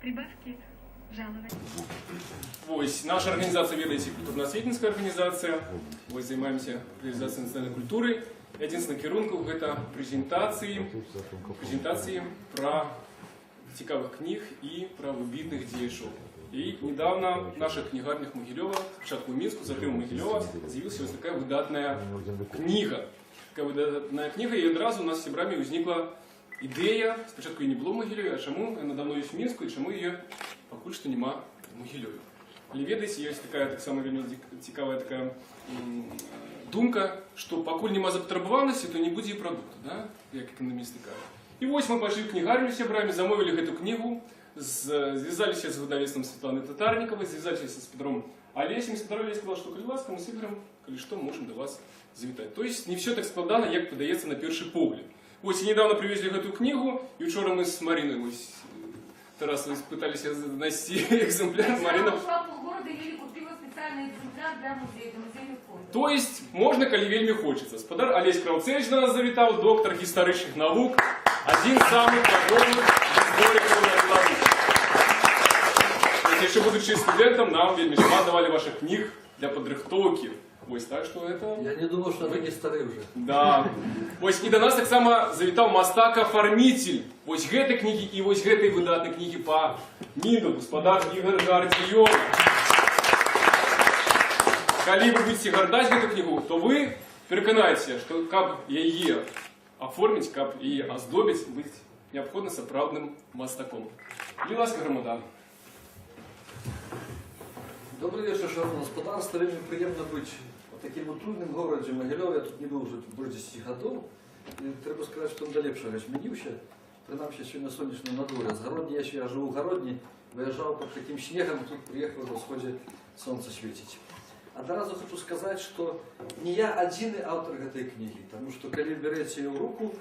прибавки жаловать. Вось, наша организация, ведаете, культурно-осветницкая организация. Вось, занимаемся реализацией национальной культуры. И один из накерунков это презентации про цікавых книг и про выбитных діячів. И недавно в наших книгарнях Могилева, спочатку в Минску, затем в Могилева, з'явилась ось такая выдатная книга. Такая выдатная книга, и одразу у нас з сябрамі возникла ідея, спочатку її не було в Могилеві, а чому вона давно є в Мінську, і чому її поки що нема в Могилеві. Але ведаеце, є така, так само вельми цікава така думка, що покуль нема запатрабаванасці, то не буде і продукту, да? Як економісти кажуть. І ось ми пішли в книгарню з сябрамі, замовили эту книгу, зв'язалися з видавецтвом Світлани Татарникової, зв'язалися з Петром Олесем, Петро Олесь сказав, що коли ласка, ми з Ігорем, коли що, можемо до вас завітати. Тобто не все так складано, як подається на перший погляд. Ось, недавно привезли эту книгу, и вчера мы с Мариной, ось, Тарасовой, пытались найти экземпляр. Марина ушла полгорода и купила специальный экземпляр для музея, музейный фонд. То есть, можно, коли вельми хочется. Господар Олесь Кравцевич до нас завітав, доктор исторических наук, один из самых подробных историков на Беларуси. Если будучи студентом, нам вельми шмат давали ваших книг для подрихтовки. Ось, так что это... Я не думал, что они старые уже. Да. Ось, і до нас так само завітав мастак-оформитель. Ось гэтай книги и ось гэтай выдатной книги по Міну, господар Ігор Гардіон. Коли вы будете гардать эту книгу, то вы переконаетесь, что каб яе оформить, каб яе оздобить, быть необходимо сапраўдным мастаком. І ласка, громада. Добрый вечер, шановне господарство. Вельми приємно бути в таким трудним городі Могилеві. Я тут не був вже більше 10 років. І треба сказати, що там до ліпшого змінив ще. Принаймні, сьогодні сонячно на дворі. З Городні, я живу в Городні, виїжджав під таким снігом, тут приїхав на сході сонце світить. Одразу хочу сказати, що не я один автор цієї книги, тому що коли берете її в руку,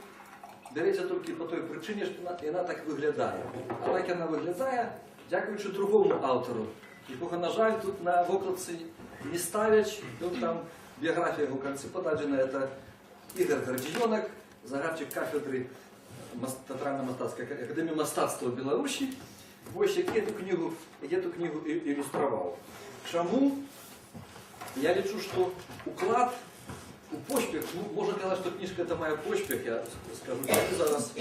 берете тільки по той причині, що вона так виглядає. А так вона виглядає, дякуючи другому автору, якого, на жаль, тут на викладці не ставлять. Тут там біографія в кінці подадена. Це Ігор Гардіонок, загадчик кафедри Театрально-мистецької академії мистецтва Білорусі. Ось який цю книгу ілюстрував. Чому? Я лічу, що уклад у поспіх, ну, можна казати, що книжка це моя поспіх, я скажу зараз.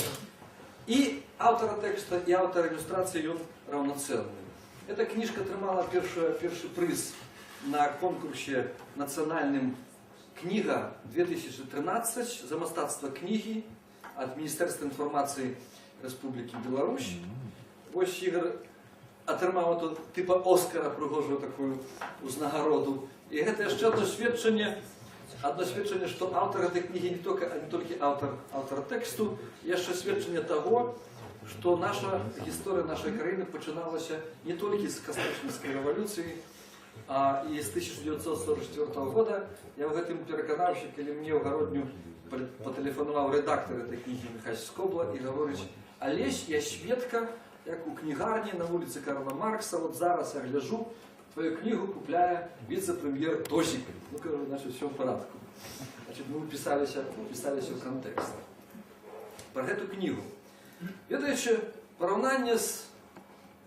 І автора тексту, і автора ілюстрації, він равноцінний. Эта книжка отримала перший приз на конкурсе «Национальным книга 2013» за мистецтво книги от Министерства информации Республики Беларусь. Ось Ігор отримав эту типа Оскара пригожу таку нагороду. І це ще одно свідчення, що автор этой книги не тільки автор тексту, є ще свідчення того, что наша история нашей краины починалась не только с Кастрычніцкай революции, а и с 1944 года. Я в этом переконався, коли мне в Городню потелефонував редактор этой книги Михайло Скобла и говорить: Олесь, я шведка, як у книгарні на вулиці Карла Маркса, от зараз я гляжу, твою книгу купляє віце-прем'єр Тосик. Ну, кажу, значит, все в порядку. Значит, мы вписалися в контекст. Про эту книгу. Ведаючи порівняння з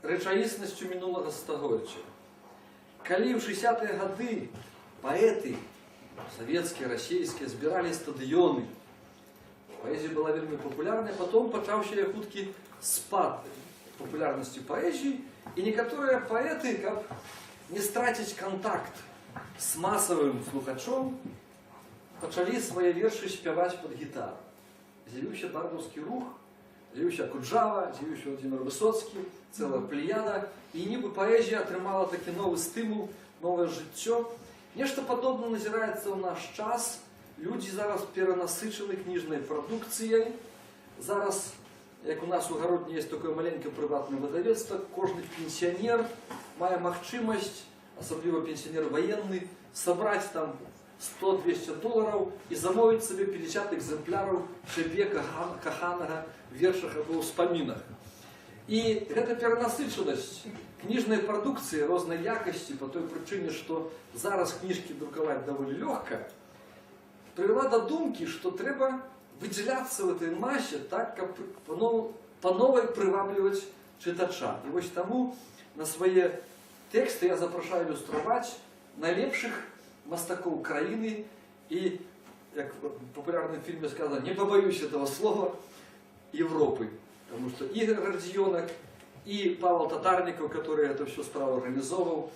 речаісністю минулого стагоддя, коли в 60-ті годы поети советские, российские збирали стадіони, поезія була вельми популярна, потім почався худкий спад популярності поезії, і некоторые поети, як не стратить контакт з масовим слухачом, почали свої вірші співати під гітару. З'явився бардовський рух, з'явився Куджава, з'явився Владимир Висоцький, ціла плеяда. І ніби поезія отримала такий новий стимул, нове життя. Нечто подобне назирається у наш час. Люди зараз перенасичені книжною продукцією. Зараз, як у нас у Городні є таке маленьке приватне видавецтво, кожен пенсіонер має можливість, особливо пенсіонер воєнний, зібрати там $100-200 и замовить себе 50 экземпляров Шебека Каханага в вершах або успамінах. І эта перенасиченість книжної продукції різної якості по той причині, що зараз книжки друкувати доволі легко, привела до думки, що треба виділятися в этой масі так, як по новой приваблювати чытача. І вось таму на свае тэксты я запрашаю ілюстраваць найлепшых мастакоў краіны і, як в популярным фильме сказано, не побоюсь этого слова, Европы. Потому что Игорь Родзионок и Павел Татарников, который это все справа организовал,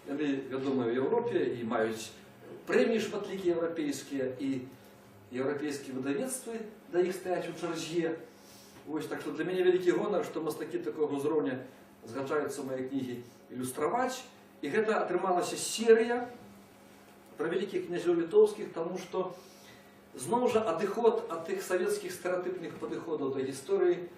они вядомыя в Европе и маюць прэміі шматлікія еўрапейскія і еўрапейскія выдавецтвы да іх стаяць у чарзе. Вось, так что для мяне вялікі гонар, што мастакі такога ўзроўня згаджаюцца мае кнігі ілюстраваць. І гэта атрымалася серыя про великих князёў літоўскіх, тому что зноў жа адыход ад тых савецкіх стэрэатыпных падыходаў да гісторыі,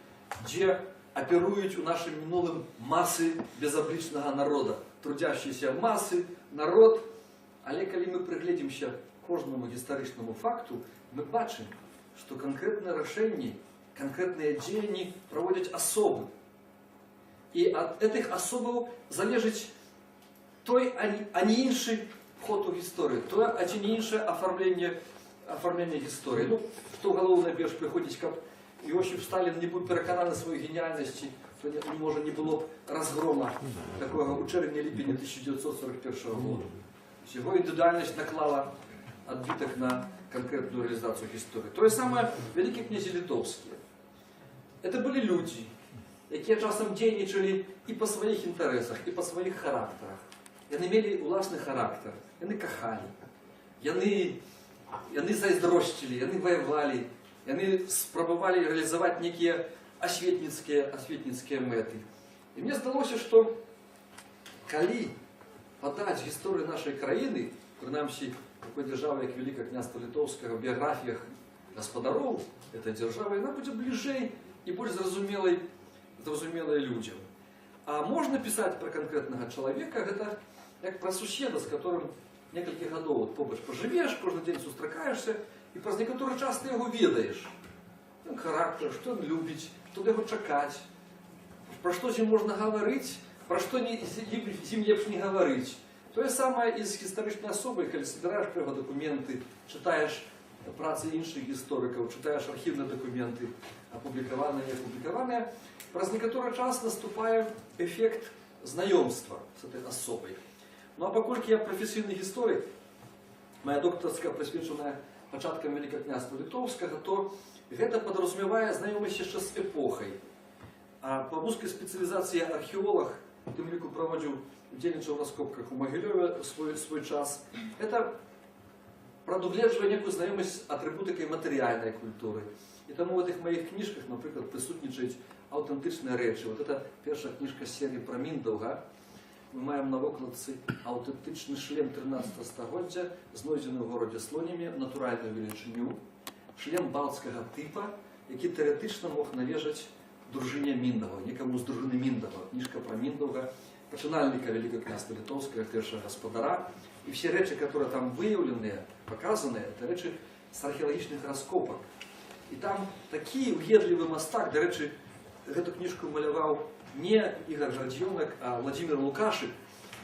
дзе аперуюць у нашым мінулым масы безаблічнага народа, трудящіся масы, народ. Але калі мы прыгледзімся кожнаму гістарычнаму факту, мы бачым, што канкрэтныя рашэнні, канкрэтныя дзеянні праводзяць асобы. І ад гэтых асобаў залежыць той, а не іншы ход у гісторыі, тое, а ці не іншае афармленне гісторыі. Ну, што ў галоў найперш прыходзіць, каб Іосиф Сталін не быў перакананы сваёй геніяльнасці, то можа не было б разгрома такога ў чэрвені-ліпені 1941 года. Его індывідуальнасць наклала адбітак на канкрэтную реализацию гісторыі. Тое самае вялікія князі літоўскія. Это былі людзі, якія часам дзейнічалі і па сваіх інтарэсах, і па сваіх характарах. Яны мелі ўласны характар, яны кахалі, яны зайздросцілі, яны ваявалі, яны спрабавалі рэалізаваць нейкія асветніцкія мэты. І мне здалося, што калі падаць гісторыю нашай краіны, прынамсі такой дзяржавы, як Вялікае княства Літоўскага, в біяграфіях гаспадароў этой дзяржавы, яна будзе бліжэй і больш зразумелай людзям. А можна пісаць пра канкрэтнага чалавека, гэта як пра суседа, з которым некалькі гадоў побач пажывеш, кожны дзень сустракаешся, і праз некаторы час ты яго ведаеш. Характар, што ён любіць, што яго чакаць, пра што з ім можна гаварыць, пра што з ім лепш не гаварыць. Тое самае і з гістарычнай асобай, калі збіраеш пра яго дакументы, чытаеш працы іншых гісторыкаў, чытаеш архіўныя дакументы, апублікаваныя, не апублікаваныя, праз некаторы час наступае эфект знаёмства з этой асобай. Ну а паколькі я прафесійны гісторык, моя доктарская прысвечаная пачаткам Вялікага княства Літоўскага, то гэта падразумявае знаёмасць яшчэ з эпохай. А па вузкай спецыялізацыі археолог, у тым ліку праводзіў, удзельнічаў у раскопках у Магілёве свой час. Это прадугледжвае некую знаёмасць атрыбутыкай матэрыяльнай культуры. І таму в этих моих кніжках, напрыклад, прысутнічаюць аўтэнтычныя рэчы. Вот это першая кніжка з серыі пра Міндаўга. Мы маем на вокладцы аўтэнтычны шлем 13 стагоддзя, знойдзены ў горадзе Слонімі, натуральную велічыню. Шлем балцкага тыпа, які тэарэтычна мог належаць дружыне Міндаўга, некаму з дружыны Міндаўга. Кніжка пра Міндаўга, пачынальніка Вялікага княства Літоўскага, першага гаспадара. І все рэчы, которые там выяўленыя, показаныя, это рэчы з археалагічных раскопак. І там такі уедлівы мастак, дарэчы, гэту кніжку маляваў не Ігор Родзионок, а Владимир Лукашык,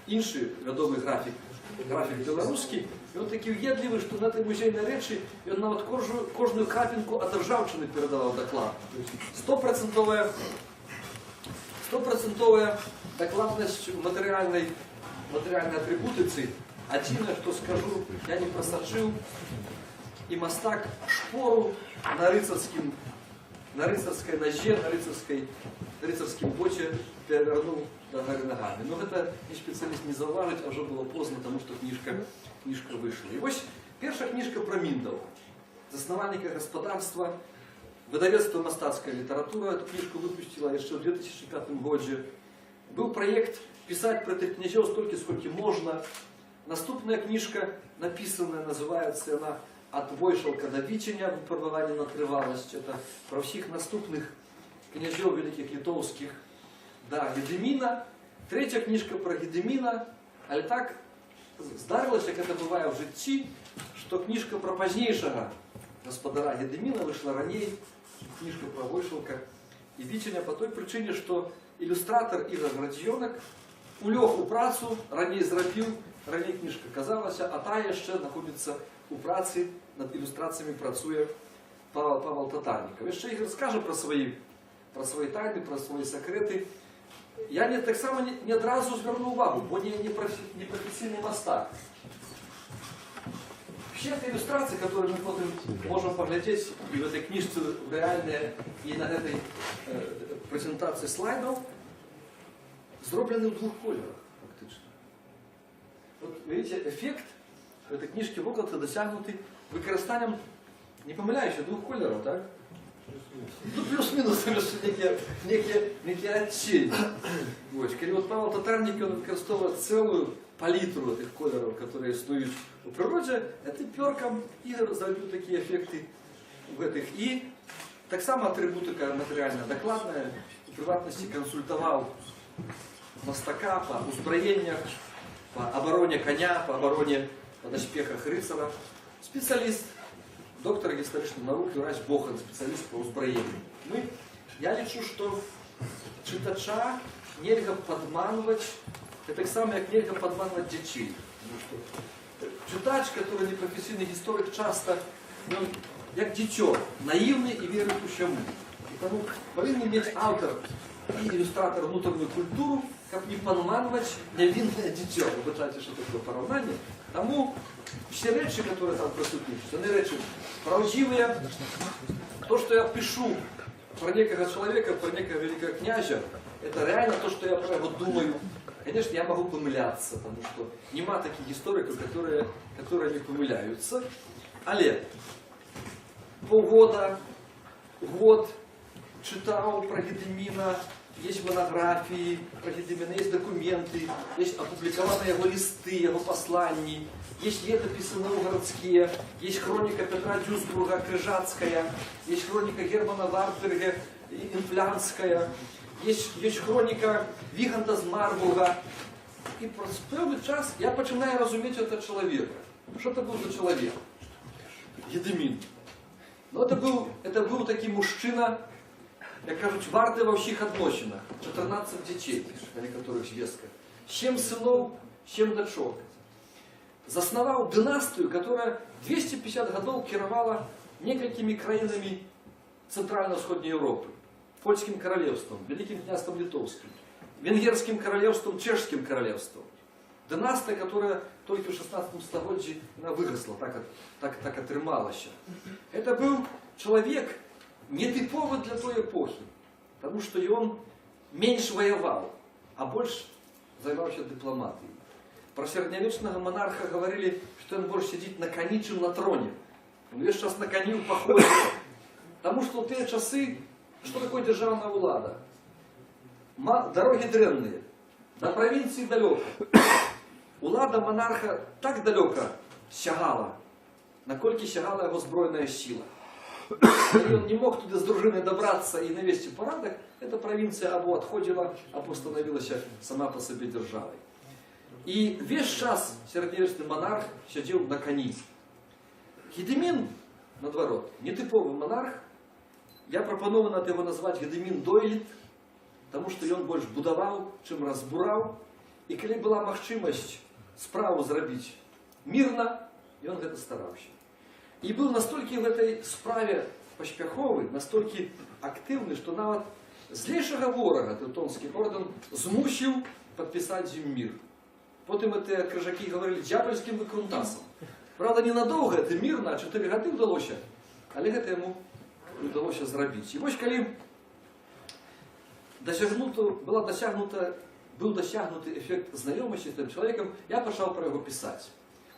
іншы вядомы графік беларускі. І он такі уедлівы, што на этой музейнай рэчы ён нават кожную крапінку ад ржаўчыны перадаваў даклад. 100% дакладнасць у матэрыяльнай атрыбутыцы. Адзінае, што скажу, я не прасачыў, і мастак шпору на рыцарскай нозе, на рыцарскім боце перавярнуў да гары нагамі. Но гэта і спецыяліст не заўважыць, а ўжо было позна, таму што кніжка выйшла. І вось першая кніжка пра Міндаўга, заснавальніка гаспадарства, выдавецтва мастацкая літаратура эту кніжку выпусціла яшчэ ў 2005 годзе. Быў праект пісаць пра тых князёў столькі, сколькі можна. Наступная кніжка напісаная, называецца яна «Ад Войшалка да Віценя. Выпрабаванне на трываласць». Это пра ўсіх наступных князёў вялікіх літоўскіх да Гедыміна. Третья кніжка пра Гедыміна, але так здарылася, як гэта бывае ў жыцці, што кніжка пра пазнейшага гаспадара Гедыміна выйшла раней, кніжка пра Войшалка і Віценя па той прычыне, што ілюстратар Ігор Родзионок улёг у працу, раней зрабіў, раней кніжка казалася, а тая яшчэ знаходзіцца у працы, над ілюстрацыямі працуе Павел Татарніков. Яшчэ Ігор скажа пра свае тайны, пра свае сакрэты. я так само не одразу звернув увагу, бо не професійний мастак. Все эти иллюстрации, которые мы потом можем поглядеть и в этой книжке реальные, и на этой презентации слайдов, зроблены в двух кольорах, фактично. Вот видите, эффект в этой книжке виклад досягнутий використанням, не помиляючи, двух кольорів, так? Ну, плюс-минус некие отчельные. И вот Павел Татарник, он використовує целую палитру этих кольоров, которые існують у природі, это перком и зроблю такие эффекты в этих. И так само атрибутика материально докладная, в приватности консультовал мастака по узброениях, по обороне коня, по обороне по доспехах рыцаря. Специалист, доктор исторических наук Юрась Бохан, специалист по узброению. Я лечу, что читача нельзя подманывать, это так само, как нельзя подманывать детей. Читач, который не профессиональный историк, часто, он, как дитё, наивный и верит усему. И тому повинен иметь автор и иллюстратор внутреннюю культуру, как не подманывать невинное дитё. Вы знаете, что такое поравнание. Тому все речи, которые там присутствуют, они речи правдивые. То, что я пишу про некого человека, про некого великого князя, это реально то, что я про него думаю. Конечно, я могу помыляться, потому что нема таких историков, которые не помыляются. Але полгода, год читал про Гедемина, есть монографии про Гедемина, есть документы, есть опубликованные его листы, его послания, есть летописи новгородские, есть хроника Петра Дюсбурга, Крыжацкая, есть хроника Германа Вартберга, Инфлянская, есть хроника Виганта з Марбурга. І про певний час я починаю розуміти цього чоловіка. Що це був за чоловік? Гедемін. Ну, це був такий мужчина, як кажуть, вартий во всіх відносинах. 14 дітей, о некоторых звістках. 7 синов, 7 дочок. Заснував династію, яка 250 років керувала несколькими країнами Центрально-Сходней Європи. Польским королевством, Великим княжеством Литовским, Венгерским королевством, Чешским королевством. Династия, которая только в 16 столетии выросла, так отрымалась. Это был человек нетиповый для той эпохи, потому что и он меньше воевал, а больше занимался дипломатией. Про средневечного монарха говорили, что он больше сидит на коне, чем на троне. Он весь час на коне в походе. Потому что в те часы что такое державная влада? Дороги древние, до провинции далеко. Улада монарха так далеко сягала, накольки сягала его збройная сила. И он не мог туда с дружиной добраться и навести порядок, эта провинция або отходила, або становилась сама по себе державой. И весь час середньовечный монарх сидел на коне. Гедемин, наоборот, нетиповый монарх. Я пропоную над его назвать Гедемин Дойлит, потому что он больше будовал, чем разбурал. И когда была махчимость справу зробить мирно, и он это старался. И был настолько в этой справе поспяховый, настолько активный, что нават злейшего ворога Теутонский орден змусил подписать им мир. Потом это крыжаки говорили дьявольским викрунтасом. Правда, ненадолго, это мирно, а 4 года удалось, але это ему удалось зробить. И вот, когда был досягнутый эффект знайомости с этим человеком, я пошел про его писать.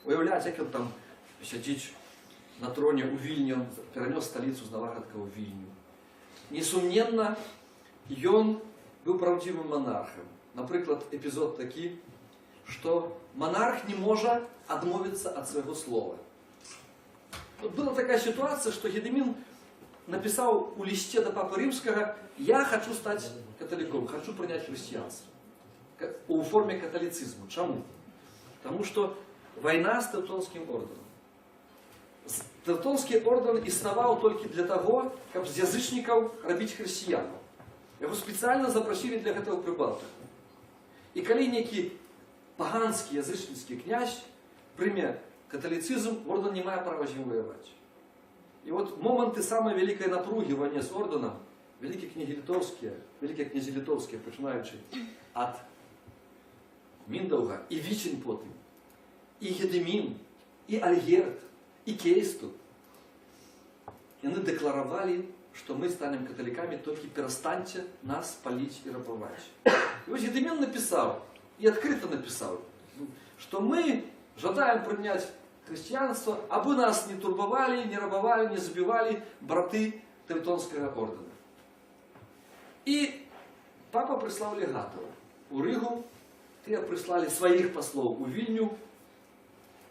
Уявлять, как он там сидит на троне у Вильни, он перенес столицу з Новгородка у Вильню. Несумненно, он был правдивым монархом. Например, эпизод такой, что монарх не может отмовиться от своего слова. Вот была такая ситуация, что Гедемин написал у листе до Папы Римского: «Я хочу стать католиком, хочу принять христианство». У форме католицизма. Чему? Потому что война с Теутонским орденом. Теутонский орден існував только для того, чтобы с язычников робить христиан. Его специально запросили для этого Прибалтику. И когда некий поганский язычницкий князь прийме католицизм, орден не має права з ним воевать. И вот моменты самой великой напруги в войне с орденом великі князі літовські, починаючи від Міндауга і Вічень потім, і Гедемін, і Альгерт, і Кейсту. Яны декларавалі, што мы станем каталікамі, толькі перастаньце нас паліць і рабаваць. І вось Гедемін напісаў, і адкрыта напісаў, што мы жадаем прыняць хрысціянства, абы нас не турбавалі, не рабавалі, не забівалі браты Тевтонскага ордэна. І папа прыслаў легатаў у Рыгу, тыя прыслалі сваіх паслоў у Вільню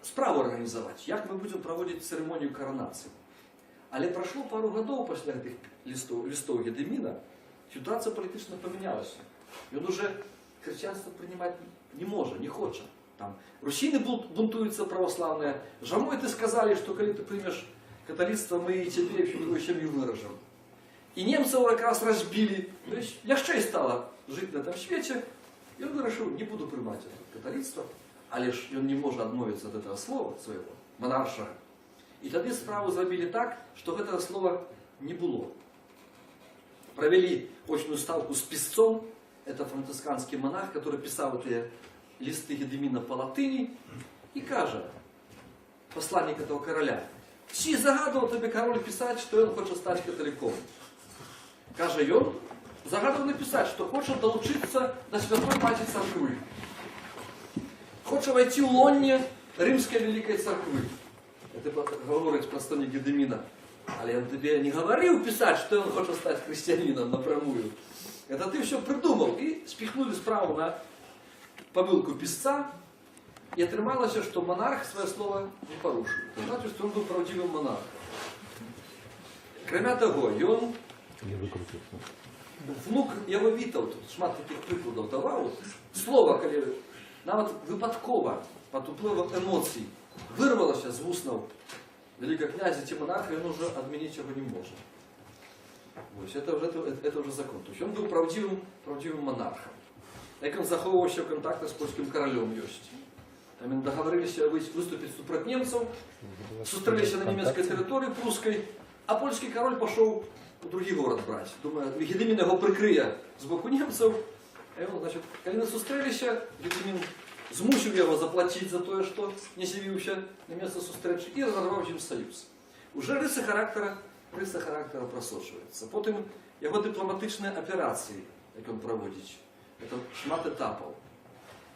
справу арганізаваць, як мы будзем праводзіць цырымонію каранацыі. Але прайшло пару гадоў пасля гэтых лістоў Гедеміна, сітуацыя палітычна памянялася. Ён уже хрысціянства прынимаць не можа, не хоча. Там русіны бунтуюцца праваслаўныя. Жамойты сказалі, што калі ты прымеш каталіцтва, мы і цябе і твою сям'ю выражам. І немцаў якраз разбілі. Яшчэ стала жыць на там свеце. Ён вырашыў, не буду прымаць каталіцтва, але ж ён не можа адмовіцца ад гэтага слова свайго, манаршага. І тады справу зрабілі так, што гэтага слова не было. Правялі очную ставку з пісцом, это францысканскі монах, который пісаў гэтыя лісты Гедеміна па латыні, і кажа пасланнік этого караля: «Ці загадваў табе кароль пісаць, што ён хоча стаць каталіком?» Кажа ён, загадваў напісаць, што хоча далучыцца да святой маці царквы. Хоча вайти ў лонне рымскай вялікай царквы. Это гаворыць прадстаўнік Гедеміна. Але ён табе не гаварыў пісаць, што ён хоча стаць хрысціянінам напрамую. Это ты все придумал. І спіхнули справу на памылку пісца, і атрымалася, што монарх свое слово не парушыў. Это значит, што ён быў праўдзівым монархам. Акрамя таго, ён внук яго Вітаўт, шмат такіх прыкладаў даваў, слова, калі нават выпадкова, пад уплывам эмоцый, вырвалася з вуснаў великого князя ці монарха, ён уже адмяніць яго не можа. Это уже закон. То есть он был правдивым монархом. Як он захоўваўся ў контактах з польскім каралём ёсць. Там яны дагаворыліся выступіць супраць немцаў, сустрэліся на нямецкай тэрыторыі прускай, а польскі кароль пашоў у другі горад браць. Думаю, Гедемін яго прыкрые з боку немцаў. А ён, значит, калі сустрэліся, Гедемін змусіў яго заплаціць за тое, што не з'явіўся на месца сустрэчы, і разарваў з ім саюз. Уже рысы характара прасочваецца. Потым яго дыпламатычныя аперацыі, як ён праводзіць. Это шмат этапаў.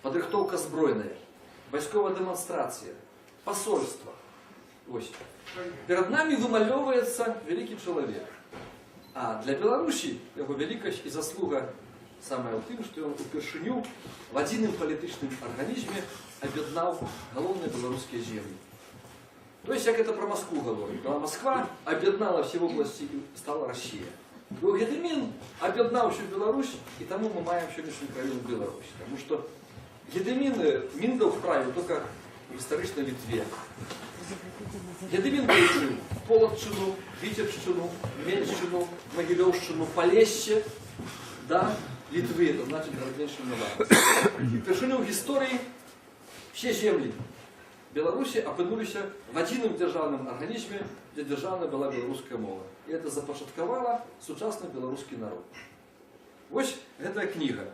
Падрыхтоўка збройная, вайсковая дэманстрацыя, пасольства. Ось. Перад намі вымалёўваецца вялікі чалавек. А для Беларусі яго вялікасць і заслуга самая ў тым, што ён упершыню в адзіным палітычным арганізме аб'яднаў галоўныя беларускія землі. То есть, як это про Москву говорит. Москва объединала все области и стала Россия. Гедемин объединал всю Беларусь, и тому мы маем сегодняшний краён Беларусь. Потому что Гедемин Миндов правил только в историчной Литве. Гедемин жил Полоцчину, Витебщину, Менщину, Могилевщину, Полесье, да, Литвы, это значит городнейший монарх. И впервые в истории все земли Беларуси апынуліся в адзіным дзяржаўным арганізме, дзе дзяржаўная была беларуская мова. І это запачаткавала сучасны беларускі народ. Вось гэтая кніга.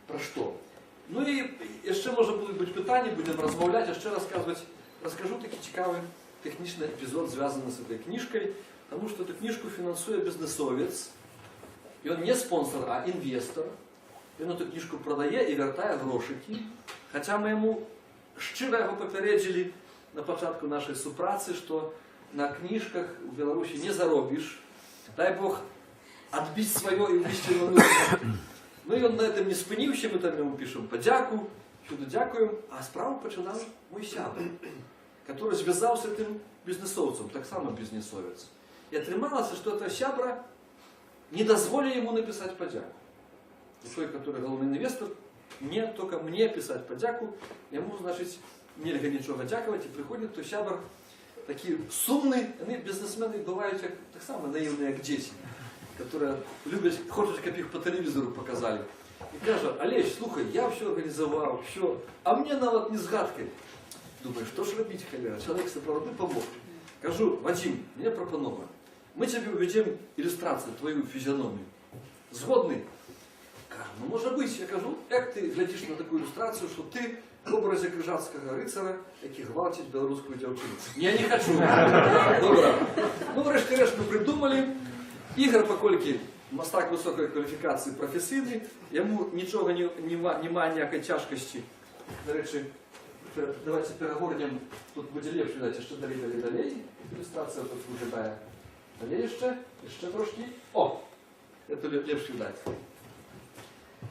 Пра што? Ну і яшчэ можа будуць быць пытанні, будзем размаўляць, яшчэ расказваць. Раскажу такі цікавы тэхнічны эпізод, звязаны з этой кніжкай, таму што эту кніжку фінансуе бізнесовец. Ён не спонсор, а інвестор. Ён эту кніжку прадае і вяртае грошыкі. Хаця мы яму шчыра яго папярэдзілі на пачатку нашай супрацы, што на кніжках у Беларусі не заробіш. Дай Бог адбіць сваё і ўвесці на нуль. Ну і ён на этом не спыніўся, мы там яму пішам падзяку, сюды дзякуем, а справу пачынаў мой сябар, который звязаўся з тым бізнесоўцам, таксама бізнесовец. І атрымалася, што это сябра не дазволілі яму напісаць падзяку. І той, который галоўны інвестор, не только мне писать подяку, ему, значит, нельзя ничего дякувати, и приходит то сябр, такие сумные, они бизнесмены бывают так само наивные, как дети, которые любят, хочут, как их по телевизору показали. И кажут: Олесь, слухай, я все организовал, все, а мне нават не згадкой. Думаю, что ж робить, холера, человек сопроводы помог. Кажу: Вадим, мне пропонова, мы тебе уведем иллюстрацию, твою физиономию. Згодний? Кажу, ну може бути. Я кажу, як ти глядиш на таку ілюстрацію, що ти в образі крижацького рицаря, який гвалтить білоруську дівчину. Я не хочу. Добре. Ну, врешті-решт ми придумали. Ігор, покольки мастак високої кваліфікації професійний, йому нічого немає ніякої тяжкості. До речі, давайте перегорнемо, тут буде легше, дайте, ще далі. Ілюстрація тут виглядає. Далі ще трошки. О, це легше дати.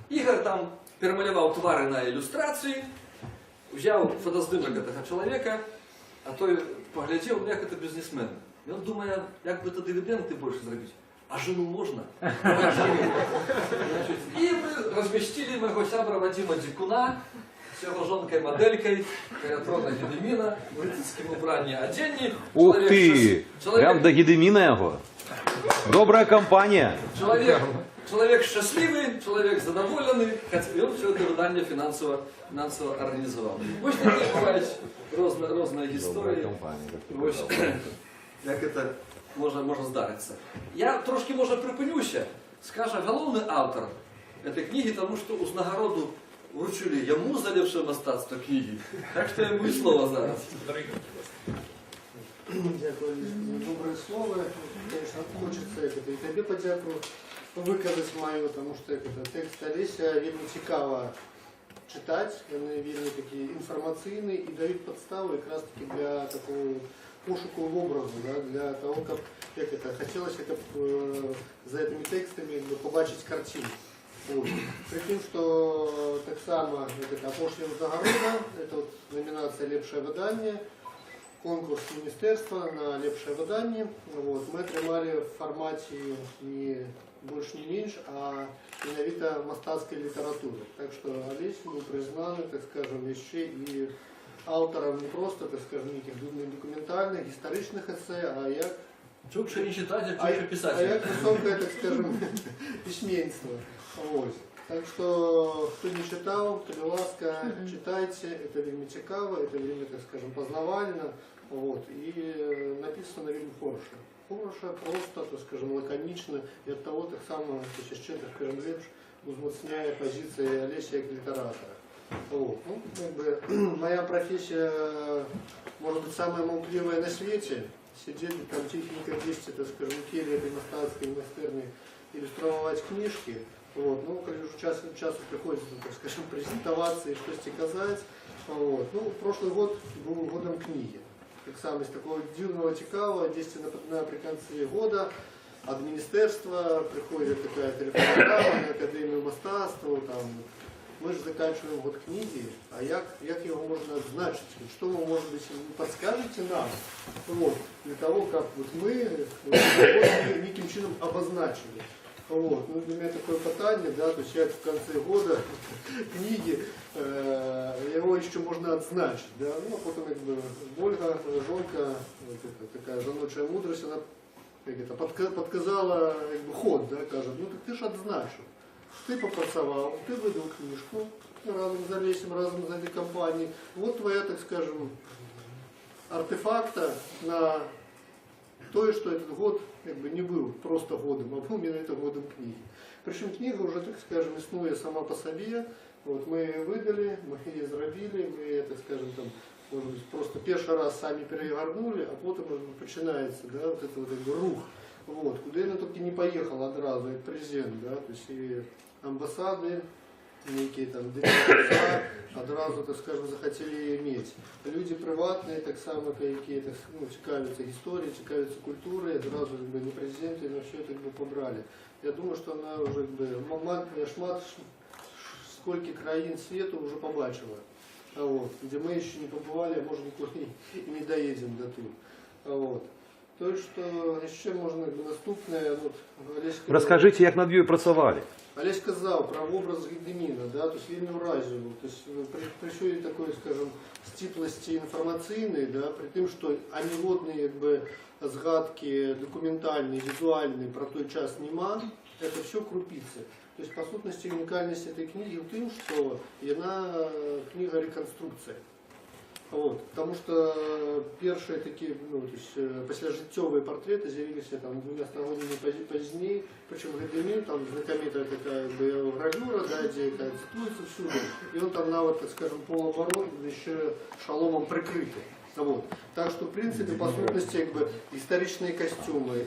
Ігор там перемалював твари на ілюстрації, взяв фотоздимок цього чоловіка, а той поглядів, як це бізнесмен. І він думає, як би то дивіденди більше зробити. А жену можно? И мы разместили моего сябра Вадима Дикуна с его жонкой-моделькой, Каятрона Гедемина, в рыцарском убрании одении. Ух ты! Прям до Гедемина его. Добрая компания. Человек счастливый, человек задоволенный, и он все это видание финансово организовал. Ось такі бувають різні історії. Ось, як це можна здаритися. Я трошки, може, припинюся. Скаже, головний автор цієї книги, тому що узнагороду вручили йому за ліпше мистецтво книги. Так що йому і слово зараз. Дякую за добре слово. Конечно, хочеться і тобі подякую виказати мою, тому що текст Олеся вельми цікаво читати, вони вельми такі інформаційні і дають підстави якраз таки для такого пошуку в образу, да, для того, как хотелось за этими текстами побачить картину. Вот. При том, что так само это «Опошля Узнагорода», это вот номинация «Лепшее видание», конкурс министерства на «Лепшее видание». Вот. Мы отримали в формате не больше, не меньше, а менавіта мастацкой литературы. Так что Олесь мы признаны, так скажем, еще и автором не просто, так скажем, неких документальных, историчных эссе, а як... Чего же не читать, а чего писать? А як высокое, так скажем, письменство. Вот. Так что, кто не читал, то, ласка, читайте, это время цікаво, это время, так скажем, познавально. Вот. И написано время хорошее. Хорошее, просто, так скажем, лаконично, и от того так само, еще, так скажем, лепш, узмацняя позиции Олеся как литератора. Вот. Ну, как бы, моя профессия, может быть, самая молчаливая на свете. Сидеть там тихенько вместе, так скажем, в келе этой мастацкой мастерной, иллюстрировать книжки. Вот. Ну, когда уже часу приходится, так скажем, презентоваться и что-то сказать. Вот. Ну, прошлый год был годом книги. Так само из такого дивного цікавого, десь наприкінці года от министерства приходит такая телефонограмма на Академию мастацтва, там, мы же заканчиваем год книги, а як его можно отзначить? Что вы, может быть, подскажете нам, вот, для того, как вот мы неким чином обозначили? Вот. Ну, для меня такое питание, да, то есть я в конце года книги, его еще можно отзначить, да, ну, а потом, как бы, Ольга, жонка, вот это, такая жаночая мудрость, она, как это, подказала, как бы, ход, да, кажет, ну, так ты ж отзначил. Ты попрацевал, ты выдал книжку разом за Олесем, разом за этой компанией. Вот твоя, так скажем, артефакта на то, что этот год как бы не был просто годом, а был именно это годом книги. Причем книга уже, так скажем, існує сама по себе. Вот мы ее выдали, мы ее зробили, мы, так скажем, там, может быть, просто первый раз сами перегорнули, а потом начинается, да, вот это вот рух. Вот, куда я только не поехал одразу, як презент, да, то есть и амбассады, некие там директора, одразу, так скажем, захотели ее иметь. Люди приватные, так само, які, так, ну, цікавляться историей, цікавляться культурой, одразу, как бы, не президенты, но все это, как бы, побрали. Я думаю, что она уже, как бы, шмат, сколько краин света уже побачила. Вот, где мы еще не побывали, а может, никуда и не доедем до тут. Вот. То, що ще можна наступне, от, Олесь сказав, Розкажіть, як над нею працювали. Олесь сказав про образ Гедеміна, да, то есть він не вразив, то есть при всій такої, скажем, стиплості інформаційної, да, при тим, що аніводні, якби, згадки документальні, візуальні про той час нема, це все крупиці. То есть, по сутності, унікальність цієї книги в тим, що вона книга реконструкції. Вот, потому что першие такие, ну, то есть, пасляжыццёвыя партреты з'явіліся там 200 годамі пазней, причем Гедемін, там знакомитая такая гравюра, да, где это цитуется всюду, и он там навод, так скажем, полуоборот, еще шаломом прикрытый. Вот. Так что, в принципе, по сути, как бы, историчные костюмы,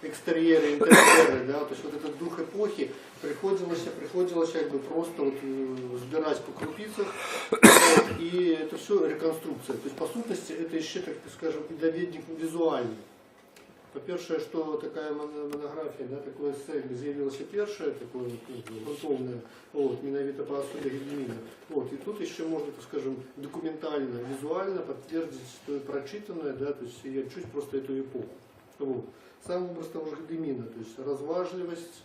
экстерьеры, интерьеры, да, то есть вот этот дух эпохи приходилось как бы просто вот, сбирать по крупицах, и это все реконструкция. То есть, по сути, это еще, так скажем, и доведник визуальный. По-перше, что такая монография, да, такое эссе з'явилася першая, такое грунтовное, вот, менавіта по особе Гедемина. Вот, и тут еще можно, так скажем, документально, визуально подтвердить прочитанное, да, то есть я чуть просто эту эпоху. Вот. Сам образ того же Гедемина, то есть разважливость,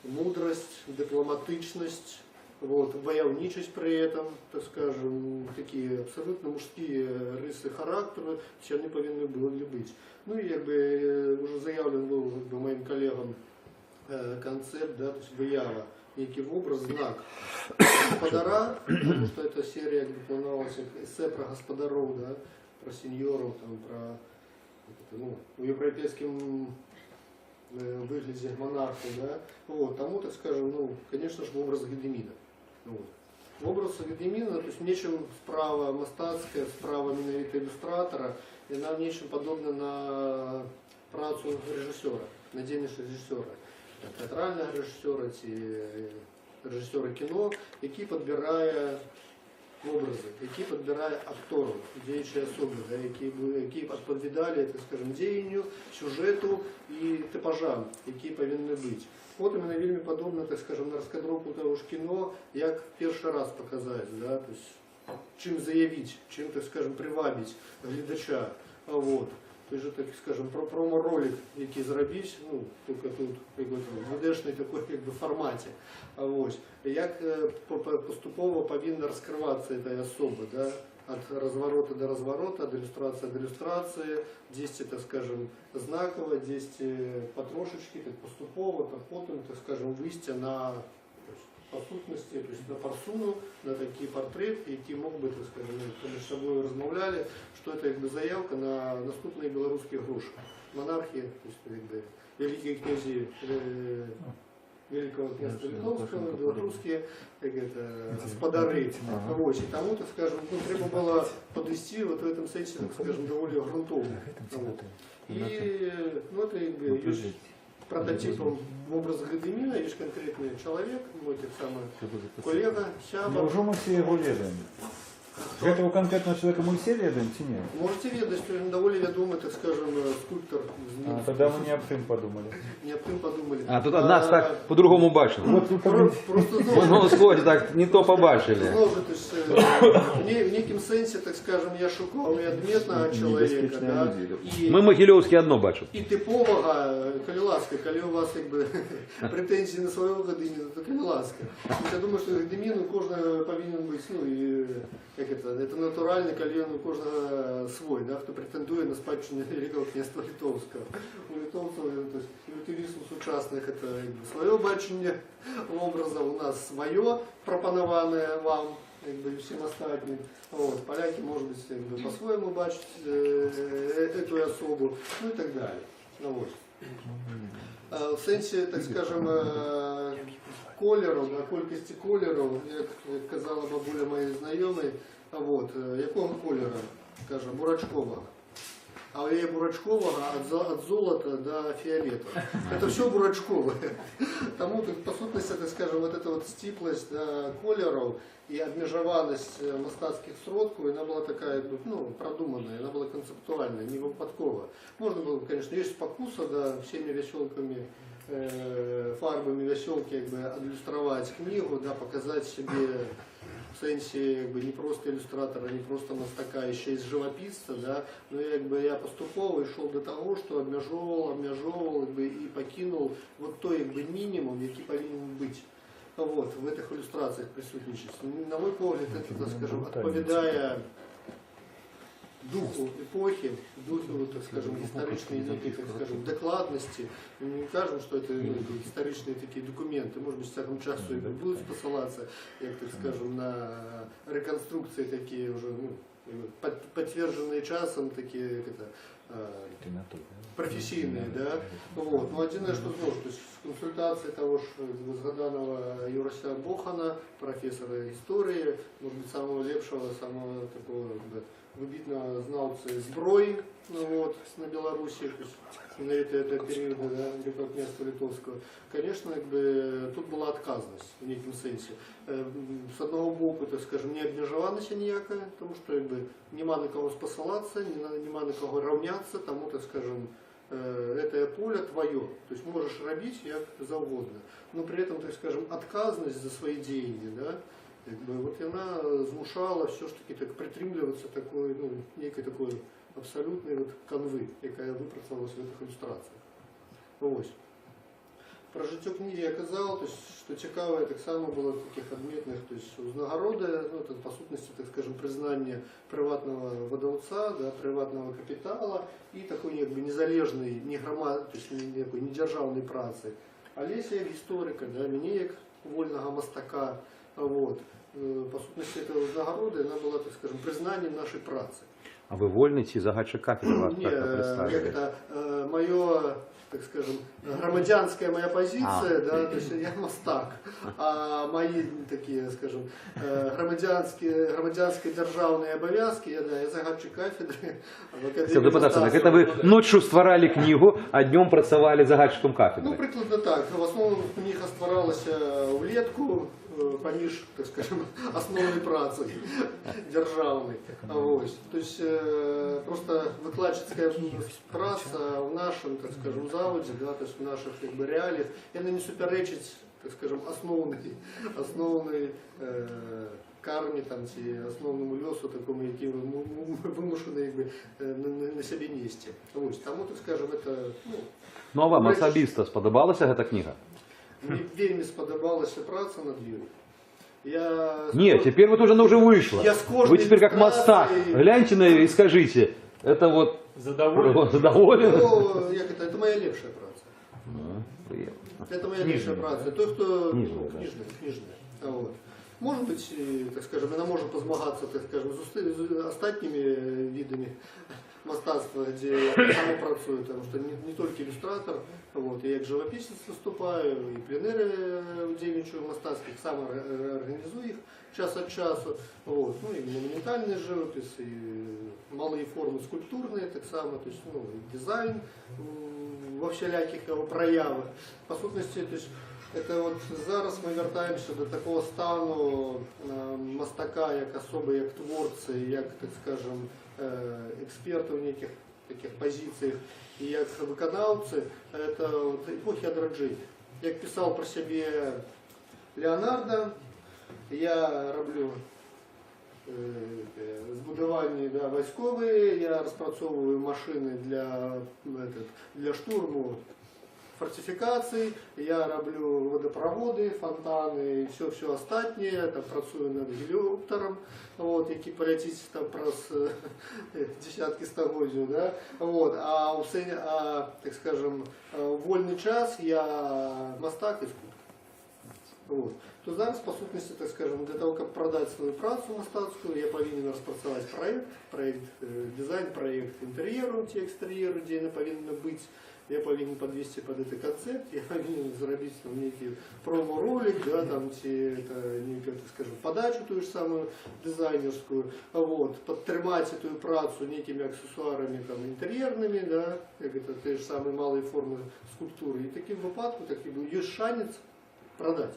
мудрость, дипломатичность, вот, войовничесть при этом, так скажем, такие абсолютно мужские рысы характера, все они повинны были быть. Ну и как бы уже заявлен был как бы, моим коллегам концепт, да, то есть выява, некий образ, знак господара, потому что эта серия как бы, планировалась эссе про господаров, да, про сеньоров, там, про ну, в европейском выгляде монарха, да, вот, тому, так скажем, ну, конечно же, образ Гедемина. Вот. Образ Гедемина, то есть нечем справа мастацкая, справа менавіта иллюстратора, и она в нечем подобна на працу режиссера, на дзейнасць режиссера, театрального режиссера, режиссера кино, які подбирая образы, які подбирая акторов, діючі особи, да, які відповідали, так скажем, дзеянню, сюжету і типажам, які повинні бути. От іменно вельми подобно, так скажем, на розкадровку того ж кіно, як перший раз показати, да, то есть, чим заявити, чим, так скажем, привабити глядача. Вот. Той же, так скажем, промо-ролик, який зробити, ну, тільки тут в ВДшній такой как бы, форматі. Ось. Як поступово повинна розкриватися ця особа, да? От разворота до разворота, от иллюстрации до иллюстрации, 10, так скажем, знаково, 10 потрошечки, так поступово, так потом, так скажем, выйти на по сутності, то есть на форсуну, на такий портрет, який мог би, так скажем, між собою розмовляли, що це якби заявка на наступні білоруські гроші. Монархії, то есть, якби, великі князі Великого князя Литовского, белорусские господари. Ось, и тому, так скажем, ну, треба было подвести вот в этом сенсе, так скажем, довольно грунтовно. И ну, это есть прототипом образа Гедемина, есть конкретный человек, мой так самый коллега, Сяба. Уже мы все его ведаем. Этого конкретного человека мы все ведаем, чи нет? Можете ведать, что он довольно ведомый, так скажем, скульптор. Тогда мы не об тем подумали. Не об тем подумали. А тут нас так по-другому бачили. Просто Ну, сході так не то побачили. знову ж, то есть, в неким сенсі, так скажем, я шукав і адметного чоловіка, да, Ми Могилевські одно бачимо. і типового, коли ласка, коли у вас якби, претензії на свого Гедеміна, то коли ласка. Я думаю, що Гедемін у кожного повинен бути, ну, і, як це натурально, коли у кожного свой, да, хто претендує на спадщину Великого князства Литовського. У литовців, то есть, лютивізм сучасних, це якби, своє бачення образа, у нас своє, пропонованное вам, якби, всім остальним. Вот. Поляки, может быть, якби, по-своєму бачать эту особу, ну и так далее. Ну, вот. В сенсі, так скажем, кольору, да, кількості кольору, як казала бабуля моєї знайомої, вот, якого кольору, скажем, бурачкового. А у її бурачкового от золота до фиолета. Это все бурачковое. Тому, по сутности, так скажем, вот эта вот стиплость, да, кольоров и обмежеванность мастацких сродков, она была такая, ну, продуманная, она была концептуальная, не выпадковая. Можно было, конечно, есть спокуса, да, всеми веселками, фарбами веселки, как бы, иллюстрировать книгу, да, показать себе в сенсі, якби, не просто ілюстратора, не просто мастака, а ще й живописца, да, но якби, я поступово йшов до того, що обмежовував якби, і покинув вот той якби, мінімум, який повинен бути вот, в этих иллюстрациях присутничать. На мой погляд, это, так скажем, отповедая духу эпохи, духу, так скажем, исторической некой, так скажем, докладности. Мы не кажем, что это исторические такие документы. Может быть, всякому часу и будут посылаться, так скажем, на реконструкции такие уже, подтвержденные часом, такие професійні, да? Вот. Ну, єдине, що знову ж, то есть консультації того ж згаданого Юрася Бохана, професора історії, може бути, самого лепшого, самого такого вибітного знавця зброї, ну, вот, на Білорусі, на это периода, да, князства Литовского. Конечно, тут була отказність в неким сенсі. З одного боку, так скажем, не обмежованість ніяка, тому що нема на кого спосилатися, нема на кого равняться, тому, так скажем, это поле твое, то есть можешь робить як завгодно, но при этом, так скажем, отказность за свои деньги, да, вот она змушала все ж таки так притримлюватися такої, некой такої абсолютної канви, яка випрацьовувалася в цих ілюстраціях. Ось. Про життя книги я казав, що цікаве так само було таких адмітних, узнагороди, это, по сутності, так скажем, признання приватного видавця, да, приватного капітала і такої незалежної, не державної праці. Олеся як історика, да, мені як вольного мастака. Вот. По сутності цієї узнагороди вона була, так скажем, признанням нашої праці. А вы вольный чи загадчик кафедры вас Нет, как-то представили? как это, мое, так скажем, громадянская моя позиция, да, то есть я мастак, а мои такие, скажем, громадянские державные обовязки, я загадчик кафедры. Це, это вы ночью створали книгу, а днем працювали загадчиком кафедры? Ну, прикладно так. В основному книга створалася влітку, поміж, так скажем, основной праці державной. Ось. То есть просто викладчицька праця в нашому, так скажем, заводі, да, то есть в наших реаліях, вона не суперечить, так скажем, основної кармі там, чи основному льосу, такому, який вимушений на собі нести. Ось. Тому, так скажем, это, Ну а вам особисто сподобалася эта книга? Мне вельми сподобалася праца над ёй. Нет, теперь вот уже вышла. Я с кожной Вы теперь как мастак. иллюстрацией- Гляньте на нее и скажите, это вот задоволен? Ну, як это моя лепшая праца. Приятно. Это моя лепшая праца. Той, хто Книжная, да. книжная. Вот. Может быть, так скажем, она может позмагаться, так скажем, з остатніми видами мастацтва, где я сам працюю, потому что не только иллюстратор, вот, я як живописец выступаю, и пленеры удельничаю мастацких, сам организую их час от часу, вот, ну, и монументальный живопис, и малые формы скульптурные, так само, то есть, ну, и дизайн во всіляких його проявах. По сутності, то есть, это вот зараз ми вертаємося до такого стану мастака, як особи, як творці, як, так скажем, експерти в неких таких позиціях і як виконавці, це от епохи одродження. Як писав про себе Леонардо, я роблю збудування, да, військові, я розпрацьовую машини для штурму фортификаций, я роблю водопроводи, фонтани і все остатнє, там працюю над геліоптером, вот, який полетить там праз десятки стагодів, да? Вот, так скажем, вольний час я мастак і скульптор. Вот. То зараз, по сутності, так скажем, для того, щоб продати свою працю мастацькую, я повинен розпрацювати проект дизайн, проект інтер'єру, ті екстер'єру, де вона повинна бути. Я повинен подвести под это концепт, я повинен заробить там некий промо-ролик, да, там, некую, так скажем, подачу ту же самую дизайнерскую, вот, подтримать эту працу некими аксессуарами там, интерьерными, да, как это те же самые малые формы скульптуры. И таким выпадком есть шанец продать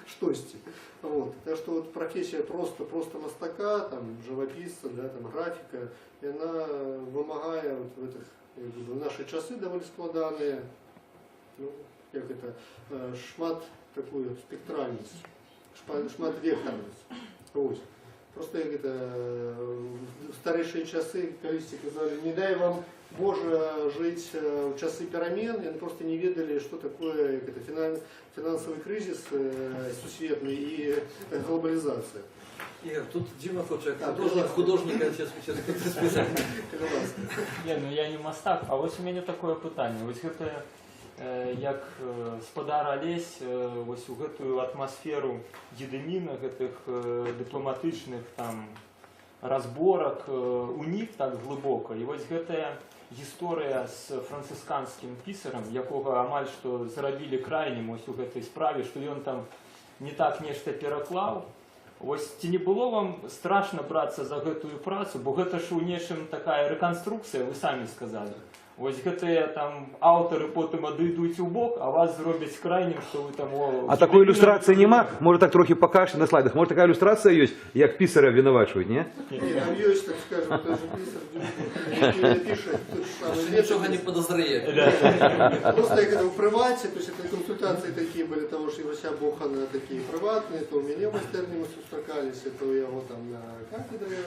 штости. Вот. Так что вот профессия просто мастака, там, живописца, да, там, графика, и она вымогает вот в этих в наши часы довольно складані, ну, як это, шмат такую спектральність, шмат векторність. Ось. Просто як это, в старіші часи колись казали, не дай вам можно жить в часы перемен, и они просто не ведали, что такое это, финансовый кризис сусветный и глобализация. Ігор, тут Діма хоче, як Так, художника сейчас списати. Не, ну я не мастак, а ось у мене таке питання. Ось гэта як спадар Алесь, ось у гэтую атмасферу единіна, гэтых дыпламатычных там разборак унік так глыбока. І вось гэтая гісторыя з францысканскім пісарам, якога амаль што зрабілі крайнім ось у гэтай справе, што ён там не так нешта пераклаў. Ось ці не было вам страшна брацца за гэтую працу, бо гэта ж у нечым такая рэканструкцыя, вы самі сказалі. Вось гэтыя там аўтары потым адыдуць у бок, а вас зробяць крайнім, што вы там... А такой иллюстрации нема? Может так трохи покажете на слайдах? Может такая иллюстрация есть, як писаря винувачивают, не? Нет, там есть, так скажем, тоже писар, пишет тот же самый Нічого не подозріє. Просто я когда в привате, то есть это консультации такие были того, что Ивася Бохана такие приватные, то у меня в мастерне мы сустракались, то я его там на кафедре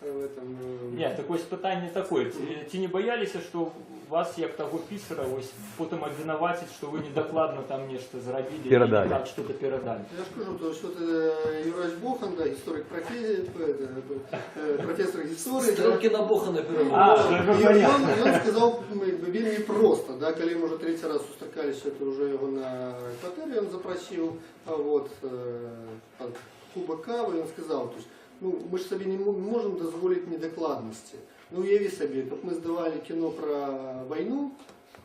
в этом... Не, так ось питання такое. Ці не боялися, що вас, як того писара, ось потім обвинуватить, що ви недокладно там нечто зробили, Передали. или так что-то передали? Я скажу, то есть вот Юрась Бохан, да, историк профессор истории. Стрелки на Боха не переводять. А, Он сказал вельми просто, да, коли мы уже третий раз сустракались, это уже его на квартире он запросил, а вот кубок кавы, и он сказал, то есть, ну, мы же себе не можем дозволить недокладности. Ну, уяви себе, как мы сдавали кино про войну,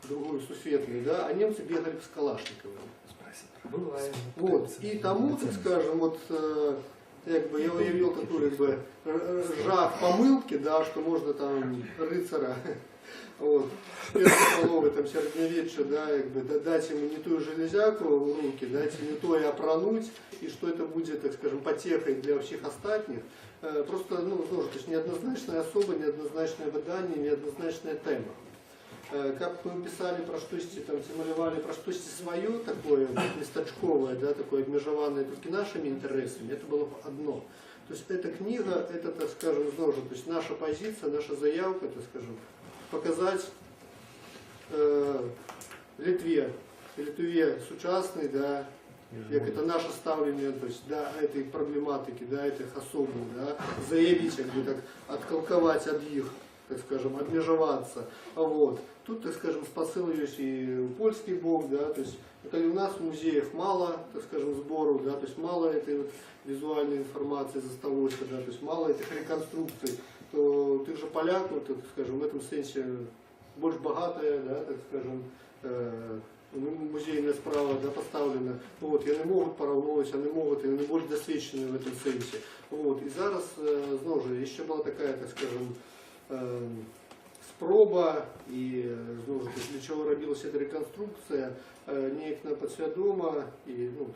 другую сусветную, да, а немцы бегали с Калашниковым. Буває. Вот. И тому, так скажем, вот, как бы, я уявил такой, как бы, жах помылки, да, что можно там рыцаря, вот, половой, там, середневечья, да, как бы, дать ему не ту железяку в руки, дать ему не то и опрануть, и что это будет, так скажем, потехой для всех остальных. Просто, ну, тоже, то есть неоднозначная особа, неоднозначное выдание, неоднозначная тема. Как мы писали про штости, там, малювали про штости свое, такое месточковое, да, такое обмежеванное только нашими интересами, это было одно. То есть эта книга, это, так скажем, тоже, то есть наша позиция, наша заявка, так скажем, показать Литве сучасный, да, як это наше ставление, то есть, да, этой проблематики, да, этих особых, да, заявить, как бы, так, отколковать от их, так скажем, обмежеваться. Вот. Тут, так скажем, спосыл есть и польский бок, да, то есть, когда у нас в музеях мало, так скажем, сбору, да, то есть мало этой вот визуальной информации застолочка, да, то есть мало этих реконструкций, то ты же поляков, так скажем, в этом сенсе больше богатая, да, так скажем, музейная справа, да, поставлена, вот, и они могут порівнювати, вони можуть, і вони більш досвідчені в этом сенсі. Вот, і зараз, знову ж, ще була така, так скажем, спроба, і, знову ж, для чого робилася ця реконструкція, ніяк на підсвідомо, і, ну,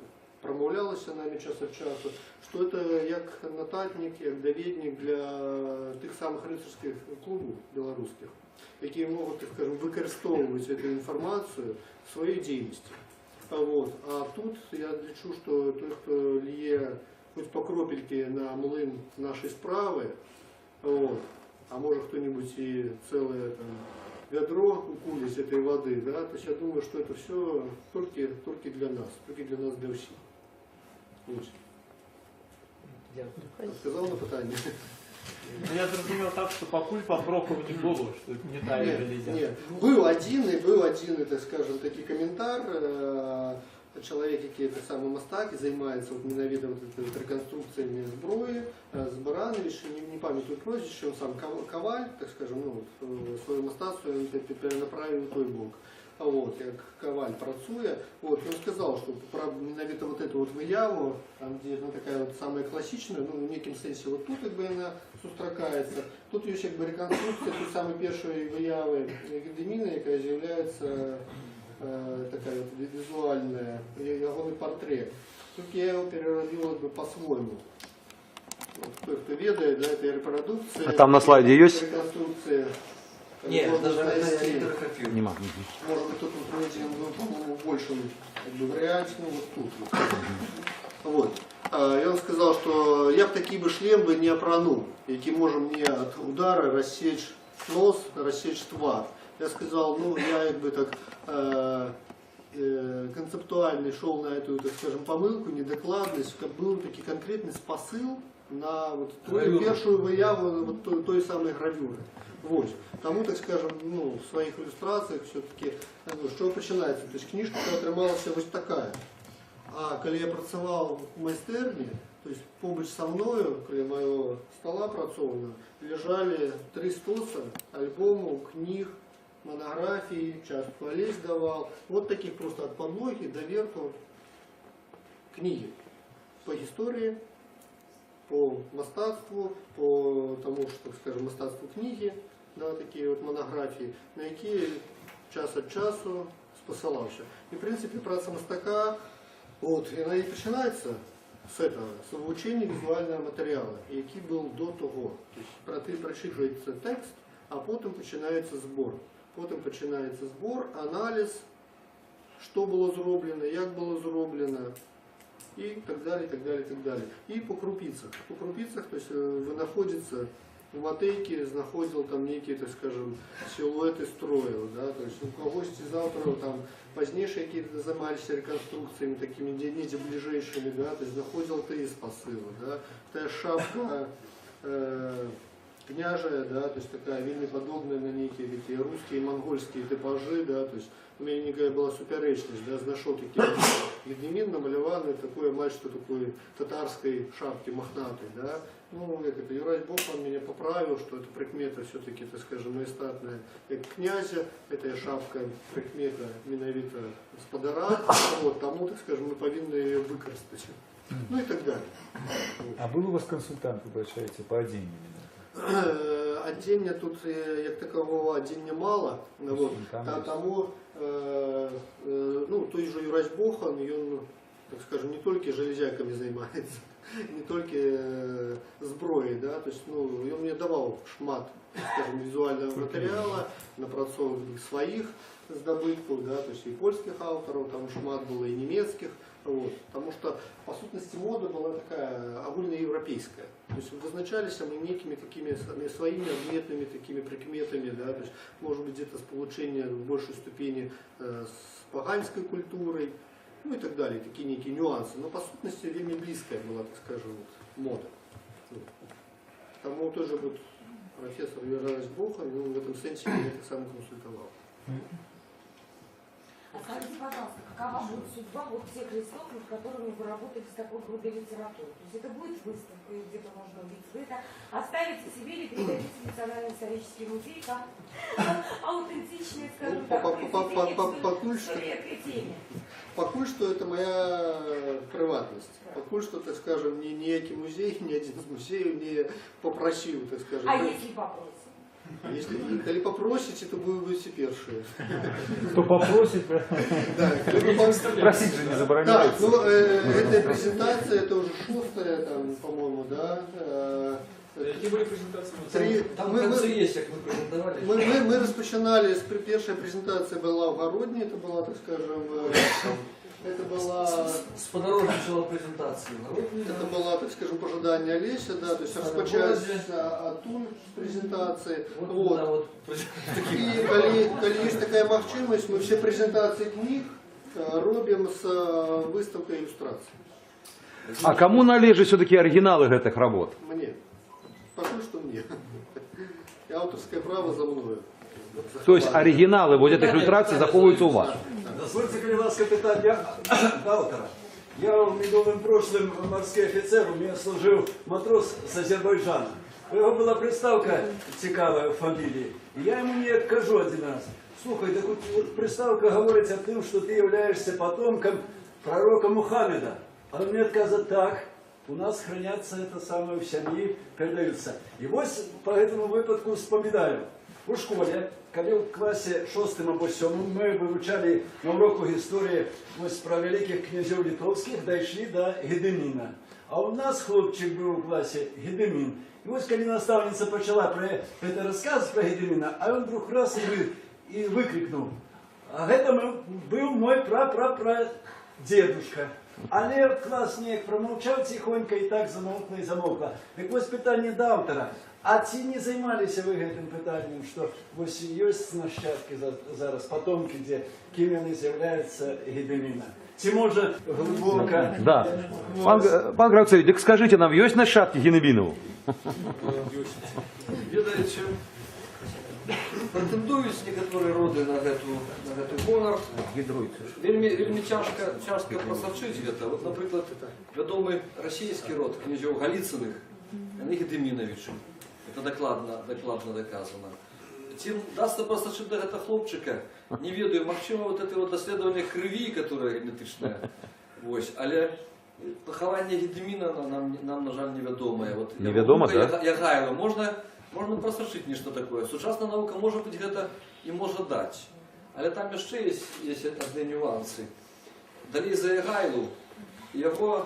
промовлялося нами час від часу, що це як нотатник, як довідник для тих самих рицарських клубів білоруських, які можуть, так скажем, використовувати цю інформацію в своїй діяльності. Вот. А тут я лічу, що той, хто лє хоч по кропельке на млин нашої справи, вот, а може хто-нибудь і ціле там ведро укулить этой воды, да, то есть я думаю, что это все только для нас, для всех. Сказал на питання? Ну, я зрозумів так, що покуль попрохов не було, що не та релігія. Нет. Был один, так скажем, такий коментар, человек, який это самый мастак, и занимается вот менавіта вот реконструкциями зброї, Збаранович, не пам'ятаю прозвище, он сам Коваль, так скажем, ну, свою мастацию он перенаправил в той бок. А вот, як Коваль працує, вот, он сказал, что про менавіта вот эту вот выяву, там, где она такая вот самая классичная, ну, в неким сенсе вот тут, как бы, она сустракається, тут є, як би, реконструкція той самої першої вияви Гедеміна, яка з'являється такая вот визуальная, ягоный портрет. Тут я его переробил по-своему. Вот, кто ведает, да, это репродукция. А там на слайде есть? Реконструкция. Ні, навіть не перехопив. Нема. Может быть, тут мы видим, по-моему, в большем, как бы, варианте, ну, вот тут. Вот. И он сказал, что я бы такие бы шлем бы не опранул, які можем не от удара рассечь нос рассечь твар. Я сказал, ну, я как бы так концептуально шел на эту, так скажем, помилку, недокладность, как был такий конкретний спосыл на вот ту першую вияву вот той самої гравюри. Ось. Тому, так скажем, ну, в своїх ілюстраціях все-таки, ну, що починається? Тобто книжка отрималася ось така. А коли я працював в майстерні, тобто поруч со мною, коли моего стола працовного, лежали 3 стоса альбомов, книг, монографии, часто Олесь давал. Вот таких просто от подлоги до верху книги по истории, по мастацтву, по тому, что, скажем, мастацтву книги, да, такие вот монографии, на які час від часу спосилався. І, в принципі, праця мастака, от, і вона і починається з этого, з вивчення візуального матеріалу, який був до того. Тобто, прочитується текст, а потім починається збор. Потім починається збор, аналіз, що було зроблено, як було зроблено, і так далі, так далі, так далі. І по крупицах. По крупицах, то есть, знаходиться в Матейке, знаходил там некие, так скажем, силуэты строил, да, то есть у когось из авторов там позднейшие какие-то занимались реконструкциями такими не ближайшими, да, то есть находил 3 посыла, да, такая шапка княжая, да, то есть такая вельми подобная на некие такие русские и монгольские типажи, да, то есть у меня некая была суперечность, да, знайшов такий Гедемин намалеванный такой мальчик такой татарской шапки мохнатой, да. Ну, как это, Юрась Бохан меня поправил, что это прикмета все-таки, так скажем, маестатная как князя, эта шапка прикмета миновито сподара, вот, тому, так скажем, мы повинны ее выкористать. Ну и так далее. А был у вас консультант, вы обращаетесь по одению? Одіння тут, як такового, одіння мало. Вот. Тому, ну, той же Юрась Бохан, он, так скажем, не только железяками займается, не только зброей, да, то есть, ну, он мне давал шмат, скажем, визуального материала, напрацовок своих здобытков, да, то есть и польских авторов, там шмат было, и немецких, вот, потому что, по сутности, мода была такая огульноевропейская, то есть вызначались мы некими такими своими отметными такими прикметами, да, то есть, может быть, где-то с получения в большей ступени с поганской культурой, ну и так далее, такие некие нюансы, но по сутности вельми близкая была, так скажем, мода. Тому тоже вот профессор Юрась Бохан, он в этом сенсе меня так само консультовал. А скажите, пожалуйста, какова будет судьба вот тех листов, над которыми вы работаете с такой грубой литературой? То есть это будет выставка, где-то можно увидеть? Вы это оставите себе или передадите в Национально-исторический музей как аутентичные, скажем так, произведения? Покуль что это моя приватность. Покуль что, так скажем, ніякий музей, ні один з музеїв не попросил, так скажем. А если попросить? Если попросите, то вы будете первые. Кто попросит, Да, Просить же не так, забороняется. ну, эта презентация, это уже 6-я, там, по-моему, да. Які були презентації? Там в конце есть, как мы презентовали. Мы распочинали, первая презентация была в Городне, это была, так скажем, это была... С подорожничала презентацию. Это была, так скажем, пожидание Олеся, да, то есть распочаться оттуда презентации. Вот. Да, вот. И коли есть такая махчимость, мы все презентации книг робим с выставкой иллюстраций. А кому належат все-таки оригиналы этих работ? Мне. Пока что мне. И авторское право за мною. То есть оригиналы вот этих иллюстраций заховываются у вас? Дозвольте, коли ласка, питання автора. Я в минулым прошлым морський офіцер, у мене служив матрос з Азербайджану. У його була приставка цікава в фамілії. І я йому не кажу один раз. Слухай, так от приставка говорить о том, що ти являєшся потомком пророка Мухаммеда. А он мне отказывает, так, у нас хранятся это самое в семье, передаются. И вот по этому выпадку вспоминаю. У школі, коли в класі 6 або 7 ми вивчали на уроку історії ось про великих князів литовських, дійшли до Гедеміна. А у нас хлопчик був у класі Гедемін. І ось коли наставниця почала про це розказувати про Гедеміна, а він вдруг раз і викрикнув: а це був мой пра-пра-пра-дедушка. Але клас неяк промовчав тихонько і так замовкла і замовкла. Так ось питання до автора. А ці не займалися ви гэтым питанням, що ось є нащадки зараз, потомки, де ким вони з'являються Гедеміна? Ці може глибоко... Да. Пан Кравцевич, так скажите нам, есть нащадки Гедемінову? Ведаючи, претендують некоторі роди на гэту гонор. Вельми тяжко просочить гэта. Вот, наприклад, відомий російський род князів Голицыных, вони Гедеміновичі. Это докладно доказано. Тим дасться просочить до гэтага хлопчика, не ведаю, магчыма, вот это вот доследование крови, которое генетичное. Вось, але пахаванне Гедеміна нам, на жаль, невядомае. Вот, Невядома, да? Ягайло. Можна просочыць нешта такое. Сучасная наука, можа быць, гэта і можа даць. Але там яшчэ есть адны нюансы. Далей за Ягайлу, яго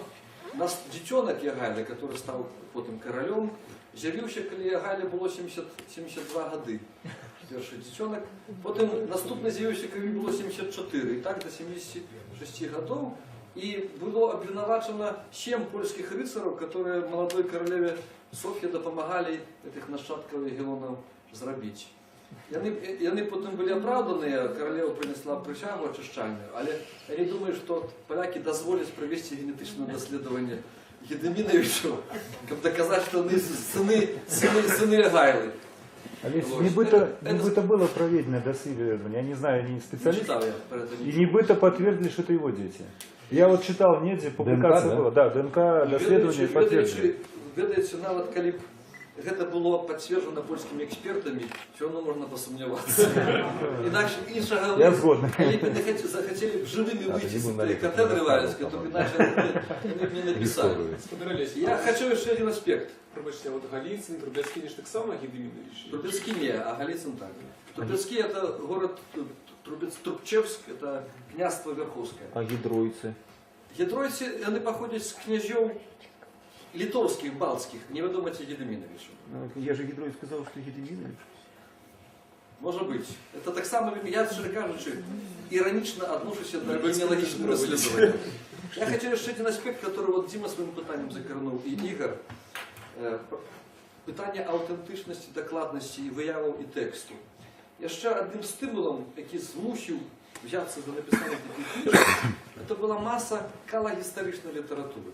дзіцёнак Ягайлы, который стаў потым каралём, з'явіўся, калі Ягайле было 72 гады. Першы дзіцёнак. Потым наступны з'явіўся, калі было 74. І так до 76 гадоў. І было абвінавачана 7 польскіх рыцараў, которые маладой каралеве Софье дапамагалі гэтых нашчадкаў легіёнаў зрабіць. Яны потым былі апраўданыя, каралева прынесла прысягу ачышчальную, але я не думаю, што палякі дазволяць правесці генетычнае даследаванне Гедеміновичу, каб доказать, что они сыны Ягайлы. Нібито было проведено дослідження, я не знаю, я не специалист. Не читал я про это И ничего. нібито подтвердили, что это его дети. Я вот читал негде, публикация ДНК, была, да, ДНК доследование подтвердили. Ведаючи, нават калі б гэта было пацверджана польскімі экспертамі, все равно можна посумнявацца. Інакше іншага Я згодны. Калі б яны захацелі б жывымі выйти з этой катедры Валевской, то иначе они б не написали. Я хочу еще один аспект. Пробачте, а вот Голицын, Трубецкий, они же так само Гедеминович? Трубецкий не, а Голицын так. Трубецкий это город Трубчевск, это княство Верховское. А гідройці? Гідройці, они походят с князём литовских, балтских, неведомо ці Гедеминовичу. Я же гідрой сказав, що Гедемінович. Может быть. Это так само, я, щиро кажучи, иронично отношусь до генеалогичного расследования. Я хочу еще один аспект, который вот Дима своим питанием закорнул, и Игорь. Питання аутентичності, докладності, виявів і тексту. Я ще одним стимулом, який змусив взятися за написання таких книжок, це була маса калагісторичної літератури.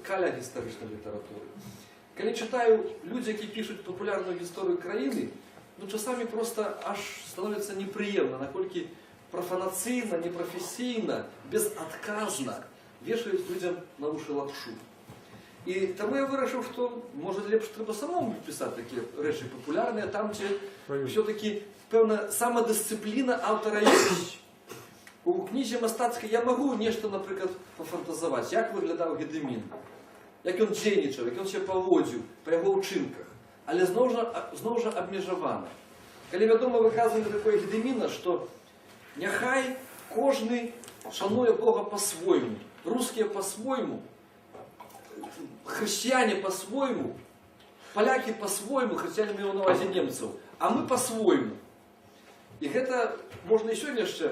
Коли читаю люди, які пишуть популярну історію країни, ну часами просто аж становиться неприємно, наскільки профанаційно, непрофесійно, безотказно вішають людям на уші лапшу. І тому я вирішив, що може ліпше треба самому писати такі речі популярні, там де все-таки певна самодисципліна автора є. У книзі мистецькій я можу нечто, наприклад, пофантазувати, як виглядав Гедемін, як він дзейнічав, як він себе поводив по його вчинках. Але знову ж обмежовано. Коли відомо виказування такої Гедеміна, що нехай кожний шанує Бога по-своєму, русские по-своєму, христиане по-своему, поляки по-своему, христиане маю на увазі немцев, а мы по-своему. І гэта можна і сьогодні ще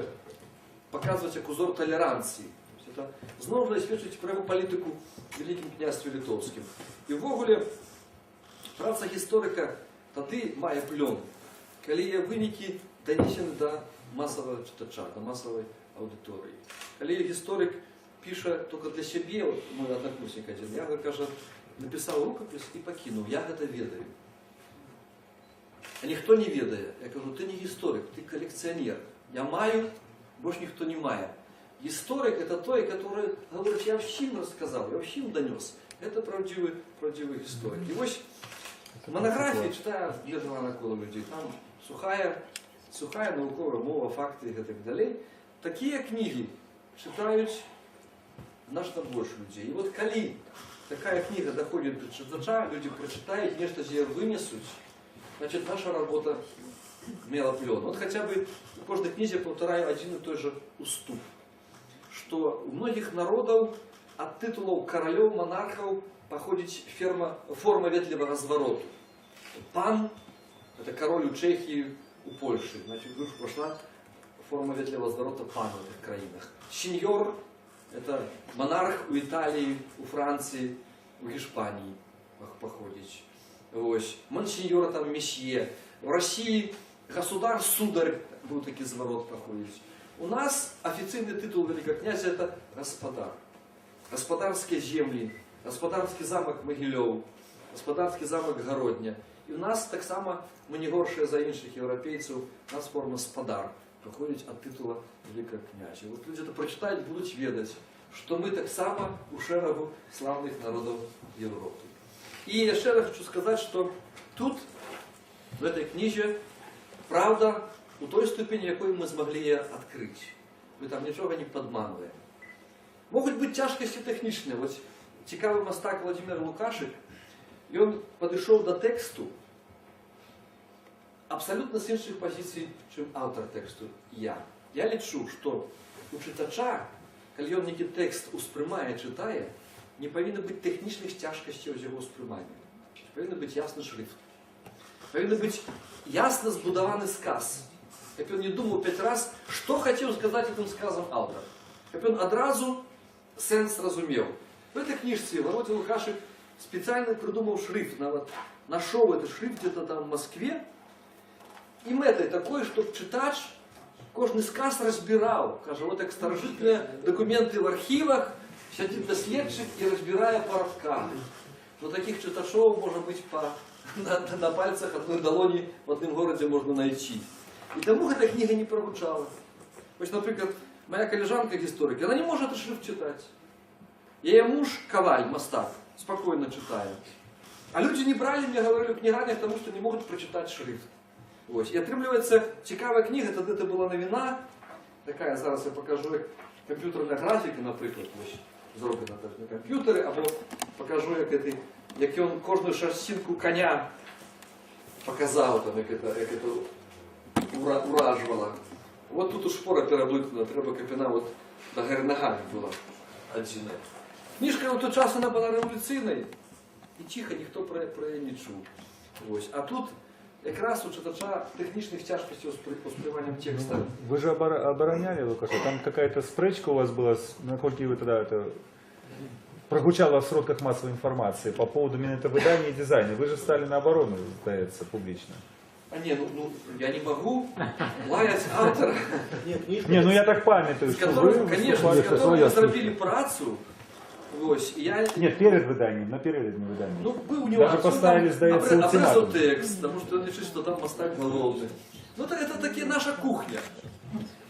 показувати як узор толеранції. Це знову ж свідчить про його політику в Великому князстві Литовським. І ввогуле, праця історика тоді має пльон, коли є виніки донесені до масового читача, до масової аудиторії. Коли історик пише тільки для себе, вот мой однокурсник один, я, каже, написав рукопис і покинув, я це ведаю. А ніхто не ведає. Я кажу, ти не історик, ти колекціонер. Я маю, больше ніхто не має. Історик – це той, який говорить, я всім розказав, я всім донес. Це правдивий історик. І ось монографії читаю для Романа Коловича, там сухая наукова мова, факти і так далі. Такі книги читають значно больше людей. И вот коли такая книга доходит до читача, люди прочитают, нечто себе вынесут, значит наша работа мела плен. Вот хотя бы в каждой книге повторяю один и той же уступ, что у многих народов от титулов королев, монархов походит форма ветливого развороту. Пан – это король у Чехии, у Польши. Значит, прошла форма ветливого разворота пана в этих краинах. Сеньор Это монарх у Італії, у Франції, у Гішпанії походить. Ось. Монсеньор там месье. В Росії государ-сударь, був такий зворот проходить. У нас офіційний титул Великокнязя – это господар. Господарські землі, господарський замок Могильов, господарський замок Городня. І у нас так само, ми не горші за інших європейців, у нас форма спадар проходить від титула Великокнязя. От люди це прочитають, будуть відати, що ми так само у шерегу славних народів Європи. І ще раз хочу сказати, що тут, в цій книзі, правда у той ступені, якої ми змогли її відкрити. Ми там нічого не підмануємо. Можуть бути тяжкості технічні. Ось цікавий мастак Владимир Лукашик, і він підійшов до тексту абсолютно з інших позицій, ніж автор тексту я. Я лічу, що у читача, коли він який текст усприймає, читає, не повинно бути технічних тяжкостей у його сприймання. Повинен бути ясний шрифт. Повинен бути ясно збудований сказ. Як він не думав 5 разів, що хотів сказати цим сказом автор. Як він одразу сенс розумів. В этой книжці Володя Лукашик специально придумал шрифт. Нашел этот шрифт где-то там в Москве. И метод такой, чтобы читач кожний сказ розбирав. Каже, от як старожитні документи в архівах, сидить дослідчик і розбирає по рядкам. Но таких читачів може бути на пальцах одной долоні в одному городі можна знайти. І тому эта книга не прозвучала. Ось, наприклад, моя коллежанка-историк, она не может этот шрифт читать. Ее муж, коваль, мастак, спокойно читает. А люди не брали, мне говорили, в книгарнях, потому что не могут прочитать шрифт. Ось. І отримлюється цікава книга, тоді це була новина, така, зараз я покажу, як комп'ютерна графіка, наприклад, ось, зроблена так на комп'ютері, або покажу, як він кожну шерстинку коня показав, там, як це уражувало. От тут у шпора перебликнула, треба капіна от до гори ногами була одзіна. Книжка у той час вона була революційною, і тихо, ніхто про її не чув. Ось. А тут якраз у читача технічних тяжкостей з сприйманням текста. Вы же обороняли Лукаша, там какая-то спречка у вас была, насколько вы тогда это прогучало в сроках массовой информации по поводу именно этого выдания и дизайна. Вы же стали на оборону, сдается, публично. А не, ну я не могу лаять автора, Не, ну я так памятаю, с что которым, вы конечно, с которым мы зробили працу. Ось, і я... Нет, перед выданием, напередодні выданием. Ну, был у него Даже поставили, сдается, обрезал ультиматум. текст, потому что он решил, что там мастак голодный. Ну, это таки наша кухня.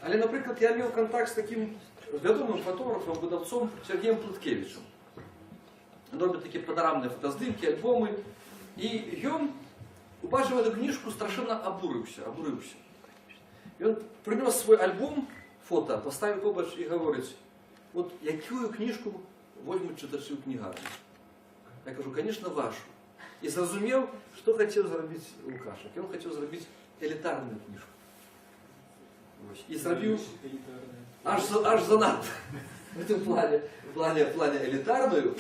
Але, наприклад, я мав контакт з таким відомим фотографом, видавцом Сергієм Плиткевичем. Він робить такі панорамні фотоздимки, альбоми. І він, убачив цю книжку, страшенно обурився. І він принес свій альбом, фото, поставив побач і говорить, от яку книжку возьмуть читачі в книгарні? Я кажу, звісно, вашу. І зрозумів, що хотів зробити Лукашик. Він хотів зробити елітарну книжку. Ось. І зробив аж занадто. В цьому плані елітарною.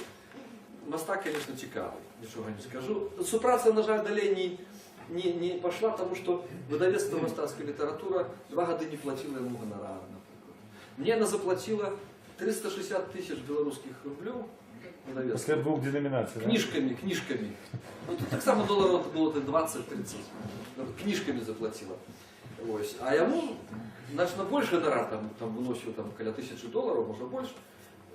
Мастак, звісно, цікавий, нічого не скажу. Супраця, на жаль, далі не пішла, тому що видавництво мастацька література 2 роки не платило йому гонорар, наприклад. Мені вона заплатила 360 тисяч білоруських рублів. После 2 деноминаций, Книжками. Ну, тут так само доларів було 20-30. Книжками заплатила. Ось. А йому значно більше гонорар, там виносив около $1000, може більше.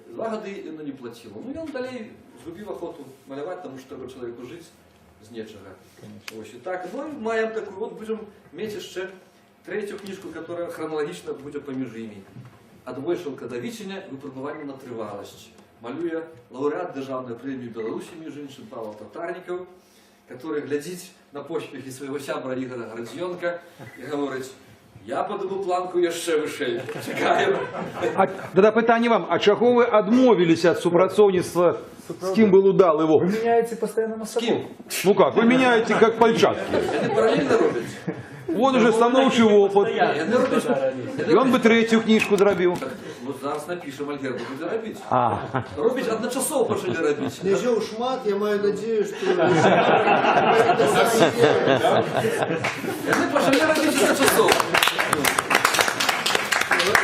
2 роки не платила. Ну, він далі згубив охоту малювати, тому що треба чоловіку жити з нічого. Ось. І так, ну, і маємо таку, от будемо мати ще 3-ю книжку, яка хронологічно буде поміж ними. «Ад Войшалка до Вічення. Випробування на тривалість». Малює лауреат Державної премії Білорусі, між іншим, Павел Татарніков, який глядить на поспіхи свого сябра Ігоря Городієнка і говорить, я подиму планку ще вище, чекаю. Тогда питання вам, а чого ви відмовилися від супрацовництва з ким би удал його? Вы меняете постоянно З Мостаков. ким? Ну как, вы меняете как пальчатки. Вони паралельно роблять? Вот уже становчий опыт. Вони роблять. І він би 3-ю книжку зробив. От зараз напишемо, Альгерда буде робити. А. Робить одночасово почали робити. Князев шмат, я маю надію, що... Вони почали робити одночасово.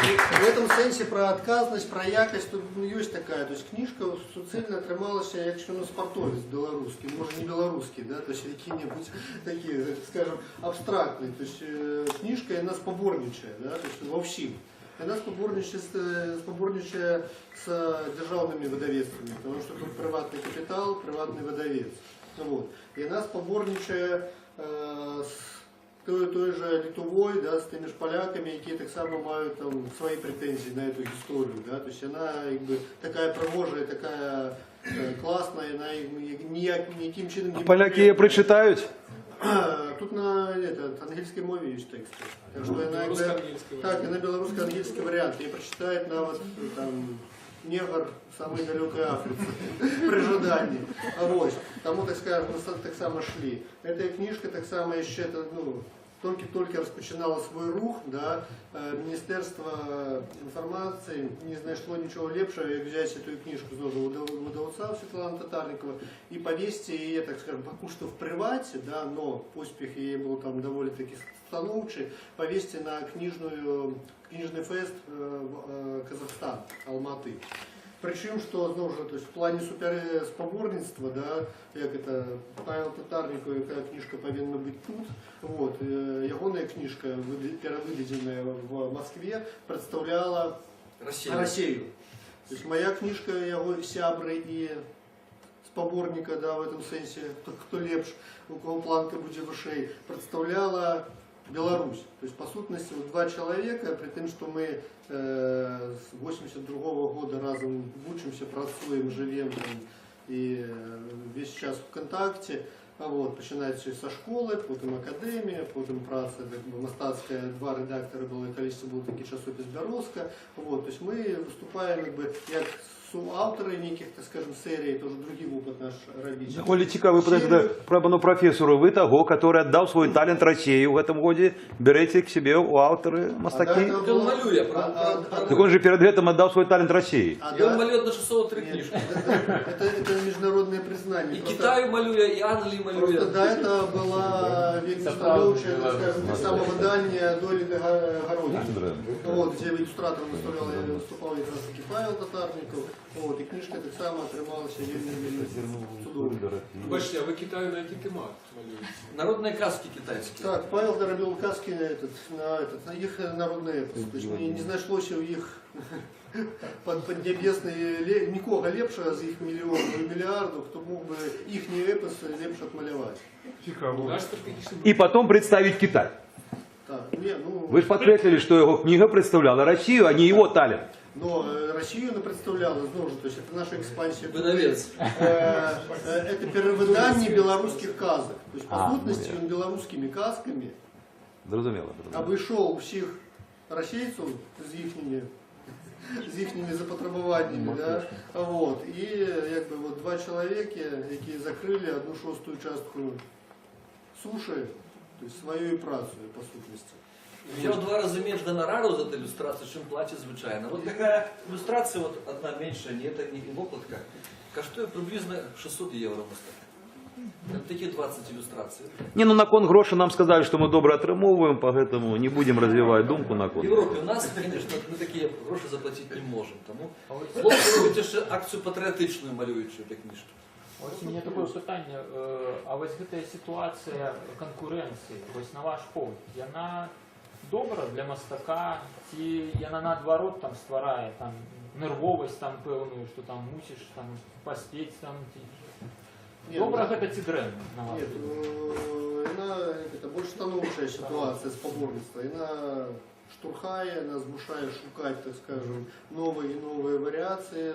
В этом сенсі про адказнасць, про якасць тут ёсць такая, то есть кніжка суцэльна атрымалася як спартовец беларускі, можа не беларускі, да, то есть які-небудзь такія, скажем, абстрактныя, то есть кніжка яна спаборнічае, да, то есть ва ўсім. Яна спаборнічае с дзяржаўнымі выдавецтвамі, потому что тут прыватны капітал, прыватны выдавец. Вот. Яна спаборнічае с той же Литвой, да, с теми же поляками, які таксама мають там свои претензии на эту историю, да, то есть она как бы такая пригожая, такая классная, она никаким чином не... Поляки її прочитають? Тут на английской мове есть текст. Так что она, так, на белорусско-ангельский вариант. И прочитает на вот там негр в самой далекой Африке при жадании. Вот. Тому, так скажем, мы так само шли. Эта книжка так само еще только розпочинала свой рух, да, Міністерство інформації не знайшло нічого лепшого, як взяти цю книжку з видавця Світлана Татарникова і повісти її, так скажем, поки що в приваті, да, но успіх її був там доволі таки становчий, повісти на книжний фест Казахстан, Алматы. Причем, что, знову ж, то есть, в плане споборництва, да, як это, Павел Татарников, яка книжка повинна быть тут, вот, ягоная книжка, перевыдаденная в Москве, представляла Россию. То есть моя книжка, яго сябры и споборника, да, в этом сенсе, кто лепш, у кого планка будет выше, представляла Беларусь. То есть, по сутности, вот два человека, при том, что мы с 82-го года разом учимся, працуем, живем там, и весь час в контакте. Вот, починаючи со школи, потім академія, потім праця мистецька, два редактори були, колись був такий часопис «Бяровська». Вот, то есть ми виступаємо як суавтори неких, так скажем, серій, тоже другий опыт наш робить. Довольно цікаво, пане професору, ви того, который отдал свой талант России в этом году, берете к себе у автора мастаки. Он малює, Так он же перед этим отдал свой талант России. И он малює до 603 книжки. Это международное признание. И Китаю малює, и Англии малює. Просто до этого была становчая, так скажем, самовыдание Долі Городина. Вот, где иллюстратор выступал как раз таки Павел Татарников. Вот, и книжка так само отрималася чудово. Бачите, а ви Китаю на який темат малюєте? Народные каски китайские. Так, Павел доробил каски на их народный эпос. То есть не знайшлося у їх поднебесної нікого лепшого з їх мільйонів і мільярдів, хто мог би їхні епоси лепше отмалювати. Наш стратегічний И потом представить Китай. Так, не, ну, Вы же подкреслили, что его книга представляла Россию, а не его талант. но Россию она представляла, знову ж, то есть это наша экспансия. Выдавец. Это перевыдание белорусских казок. То есть, по сутности, он белорусскими казками Зрозуміло. обійшов всіх російців з їхніми запотребуваннями, да? Вот. І якби от два чоловіки, які закрили 1/6 частку суші, то есть своєю працею, по сутності. Я в 2 рази меньше гонорару за эту иллюстрацию, чем платят звичайно. Вот такая иллюстрация, вот одна меньше, не это не вокладка, коштує приблизно 600 евро. Там такие 20 иллюстраций. Не, ну на кон гроши нам сказали, что мы добро отримовуємо, поэтому не будем развивать думку на В кон. Европе у нас, конечно, мы такие гроши заплатить не можем. Тому хлопці робите ще акцію патріотичну малюючу для книжки. Ось у мене таке питання, а ось ця ситуація конкуренції, ось на ваш погляд, вона добра для мастака, чи вона наоборот там створює там нервовість там певну, що там мусиш там поспеть там. Добра гэта ці дрэнна, на ваш Нет, это больше становчая ситуация споборництва. Она штурхає, она змушає шукать, так скажем, новые и новые вариации,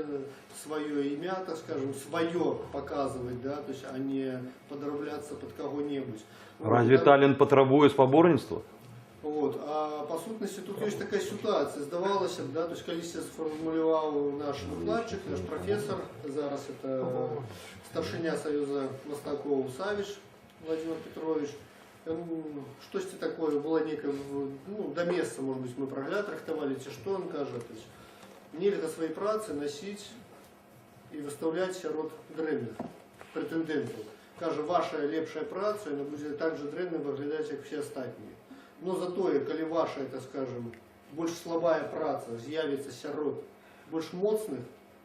свое имя, так скажем, свое показывать, да, то есть, а не подробляться под кого-нибудь. Разве талент потребує споборництва? Вот. А по сутности тут есть такая ситуация, здавалося б, да, то есть, колись сформулював наш викладчик, наш профессор, зараз это старшиня Союза мастаков Савич Владимир Петрович. Что это такое, было некое, ну, до места, может быть, мы прогляд рахтовали, те, что он кажет, то есть, нельзя свои працы носить и выставлять сярод древних претендентов. Каже, ваша лепшая праца, она будет так же древно выглядать, как все остальные. Но зато, коли ваша, это, скажем, больш слабая праца з'явіцца сярод больш моцных,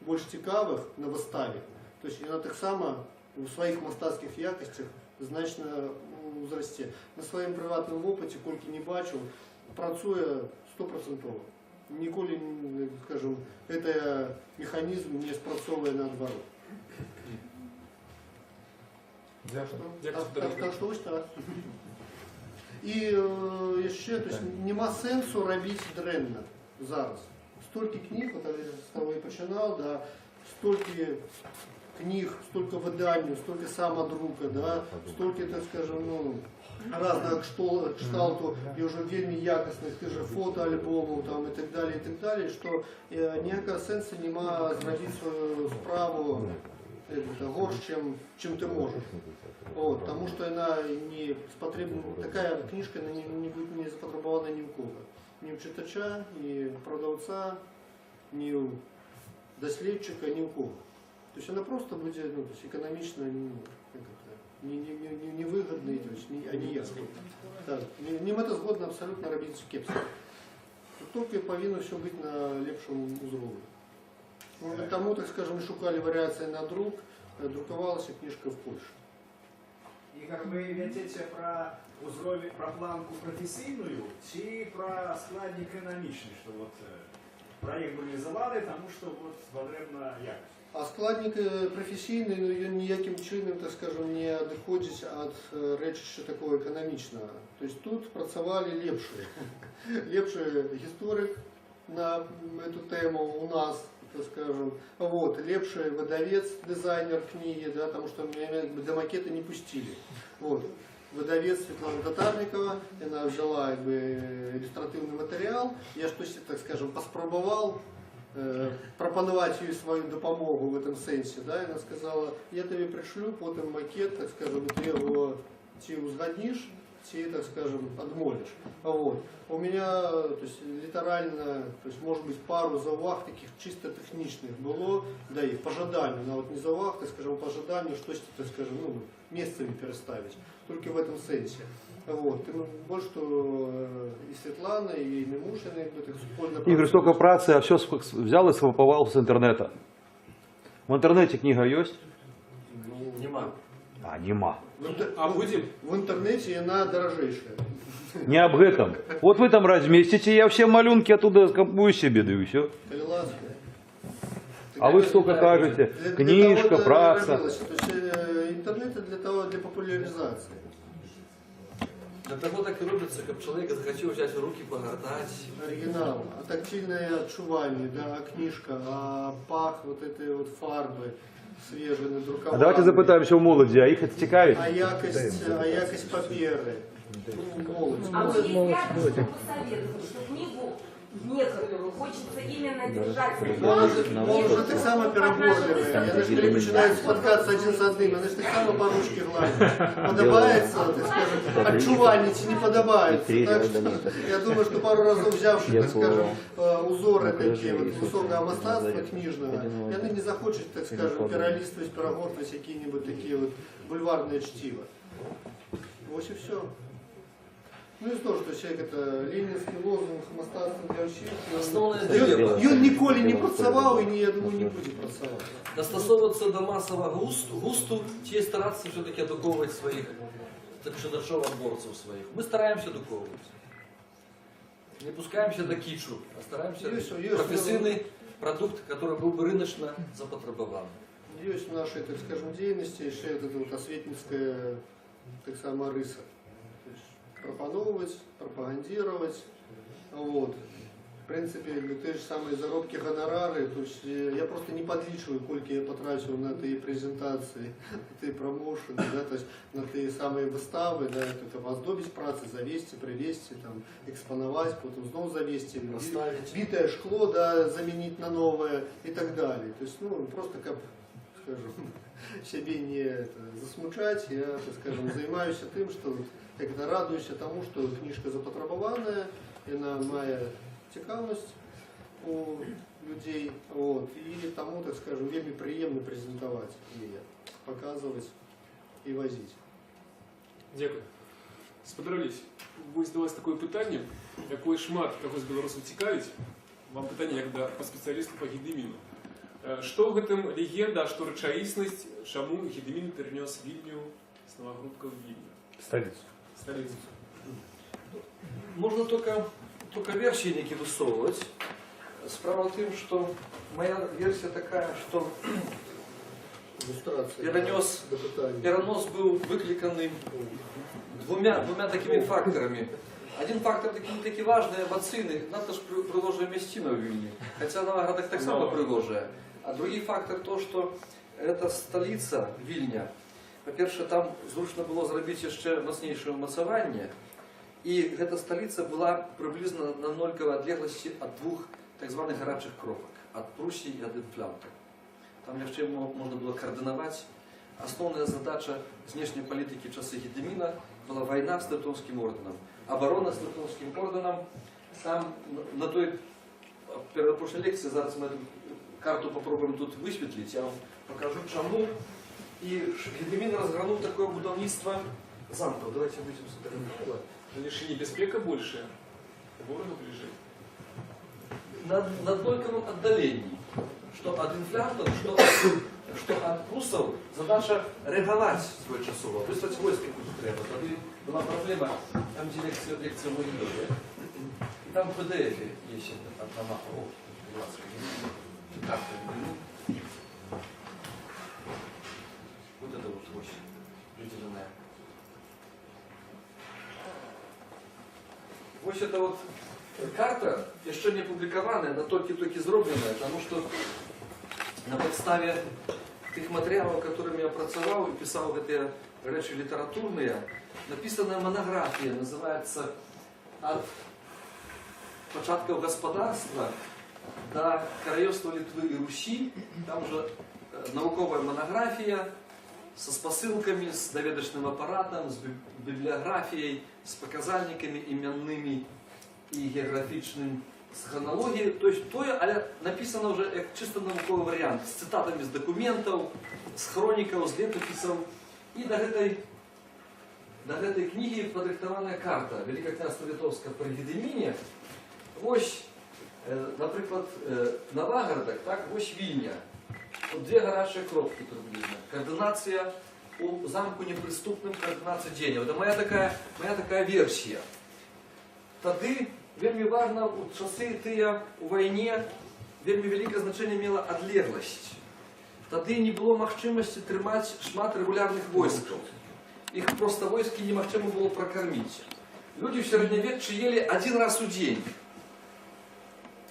больш цікавых на выставе. То есть яна таксама у сваіх мастацкіх якасцях значна узрасце. На сваім прыватным вопыце, колькі не бачыў, працуе 100%. Ніколі, скажем, гэты механізм не спрацоўвае наадварот. Так што вось так. І яшчэ, то есть нема сэнсу рабіць дрэнна зараз. Столькі кніг, вот з таго і пачынаў, да, столькі книг, столько выданий, столько самодрука, да, столько, так скажем, ну, разного кшталту и уже вельми якостных, ты же фотоальбомов там и так далее, что ніякого сенсу нема зробити свою справу горш, чем ты можешь. Вот, потому что она не спотребна, такая книжка она не будет не запотребована ни у кого. Ни у читача, ни у продавца, ни у доследчика, ни у кого. То есть она просто будет, ну, то есть экономично невыгодна, то есть а не ясно. Так, не мэтазгодна абсолютно робіць кепска. Тільки повинно все бути на лепшому узровні. Ну, тому, так скажем, шукали варіації на друк, друкувалася книжка в Польщі. Ігор, ви в'ятіться про узровень, про планку професійну, чи про складник економічний, що от проєкт реалізували, тому що от потрібна якість? А складник професійний, ну, він ніяким чином, так скажем, не відходить від речища такого економічного. Тобто тут працювали лепші. Лепший історик на эту тему у нас, так скажем, вот, лепший выдавец, дизайнер книги, да, потому что меня до макета не пустили. Вот. Выдавец Светлана Татарникова, она взяла иллюстративный материал, я что-то, так скажем, поспробовал пропонувати їй свою допомогу в этом сенсі, да, і вона сказала, я тобі пришлю потім макет, так скажем, ти його ці узгодниш, ці, так скажем, отмолишь. Вот. У меня, то есть, литерально, то есть, может быть, пару зауваг таких чисто технічних було, да, і по жаданию, но вот не зауваг, так скажем, по жаданию, что-то, так скажем, ну, местами переставить, только в этом сенсе. Вот. И больше, что и Светлана, и Немушина, так спольно... Игорь, столько працы, а все взял и сваповал с интернета. В интернете книга есть? Нема. А, нема. А будем? В интернете она дорожейшая. Не об этом. Вот вы там разместите, я все малюнки оттуда скопую себе, да и все. А вы столько кажете, книжка, праца. То есть интернет для популяризации. Для того так и робится, как человек захотел взять в руки, погортать. Оригинал, а тактильное отчувание, да, а книжка, а пах вот этой вот фарбы свежей надрукованной. А давайте запитаємося у молоді, а їх це цікавить? А якость паперы. Ну, молодь. А вы не рядом, что посоветовать, что книгу некоторую хочется именно держать в руках. Он уже так само переборливый. Я даже коли починаю споткаться один с одним, она же так само по ручке гладит. Подобается, так скажем, отчувальнице не подобается. Так что я думаю, что пару разов взявши, так скажем, узоры такие, вот высокого мастацтва книжного, и она не захочет, так скажем, перелистывать, перегортывать какие-нибудь такие вот бульварные чтива. Вот и все. Ну и тоже, что человек это ленинский лозунг, мастацтва для всех. И он ніколи не працював і, я думаю, не буде працювати. Достосовываться до массового густу, те стараться все-таки eduковывать своих, так что отборцев своих. Мы стараемся eduковывать. Не пускаемся до кичу, а стараемся профессиональный продукт, который был бы рыночно запотребован. Есть в нашей, так скажем, деятельности еще эта вот осветницкая, так само, рыса. Пропановывать, пропагандировать. Вот. В принципе, те же самые заробки, гонорары. То есть я просто не подлічую, сколько я потратил на ті презентації, на ті промоушени, да, то есть на ті самі вистави, да, это оздобить праці, завести, привезти, там, експонувати, потім знову завести, битое шкло, да, заменить на новое и так далее. То есть, ну, просто как, скажем, себе не засмучать, я, так скажем, занимаюсь тем, что я радуюсь тому, что книжка запотребованная, она має цікавість у людей, вот, и тому, так скажем, вельми приємно презентувати її, показувати і возити. Дякую. Спадар Алесь, вы задавалось такое питание, якое шмат каго з беларусаў цікавіць, вам питание як да па спецыялісту па Гедыміну. Што ў гэтым легенда, што рэчаіснасць, чаму Гедымін перанёс Вільню з Новагрудка ў Вільню? Столицу. Можно только версии некие высовывать. Справа в том, что моя версия такая, что перенос был выкликанный двумя такими факторами. Один фактор таки важный, эмоційний, надо ж приложная местина в Вильне, хотя Новоград так само приложная. А другой фактор то, что это столица Вильня. По-перше, там зручно было зробити ще мощніше умацування, і эта столица была приблизно на нольковой отлеглости от двух так званых гарячих кропок, от Пруссии и от Инфлянта. Там ще можно было координировать. Основная задача внешней политики в часы Гедемина была война с Тевтонским орденом. Оборона с Тевтонским орденом. Там на той прошлой лекции, зараз мы эту карту попробуем тут высветлить, я вам покажу, чему. И Гедемин разгранул такое будовництво замков. Давайте будем сфотографировать. Лишь небеспека больше, городу ближе. На дольковом отдалении. Что от инфлянтов, что от пруссов задача реагировать своечасово, выслать войска куда треба. Тогда была проблема, там где лекция Могилеве, и там в PDF есть одна мапа. Вот это вот ось определенная. Ось это вот карта, еще не опубликованная, она только сделанная, потому что на подставе тих материалов, которыми я працевал и писал эти речи литературные, написана монография, называется «От початков господарства до королевства Литвы и Руси». Там уже науковая монография со спосылками, с доведочным аппаратом, с библиографией, с показальниками именными и географичным, с хронологией. То есть то, але написано уже как чисто науковый вариант, с цитатами с документов, с хроников, с летописов. И до этой книги подрихтованная карта Великое княжество Литовское при Гедемине. Ось, например, Новоград, так, ось Вильня. Вот две гарячие кропки приблизно. Координация у замку неприступным, координация денег. Это моя такая версия. Тады вельми важно, у часы тыя у войне вельми великое значение имела отлеглость. Тады не было магчымасці трымаць шмат регулярных войскаў. Их просто войски немагчыма было прокормить. Люди в средневековье ели один раз в день.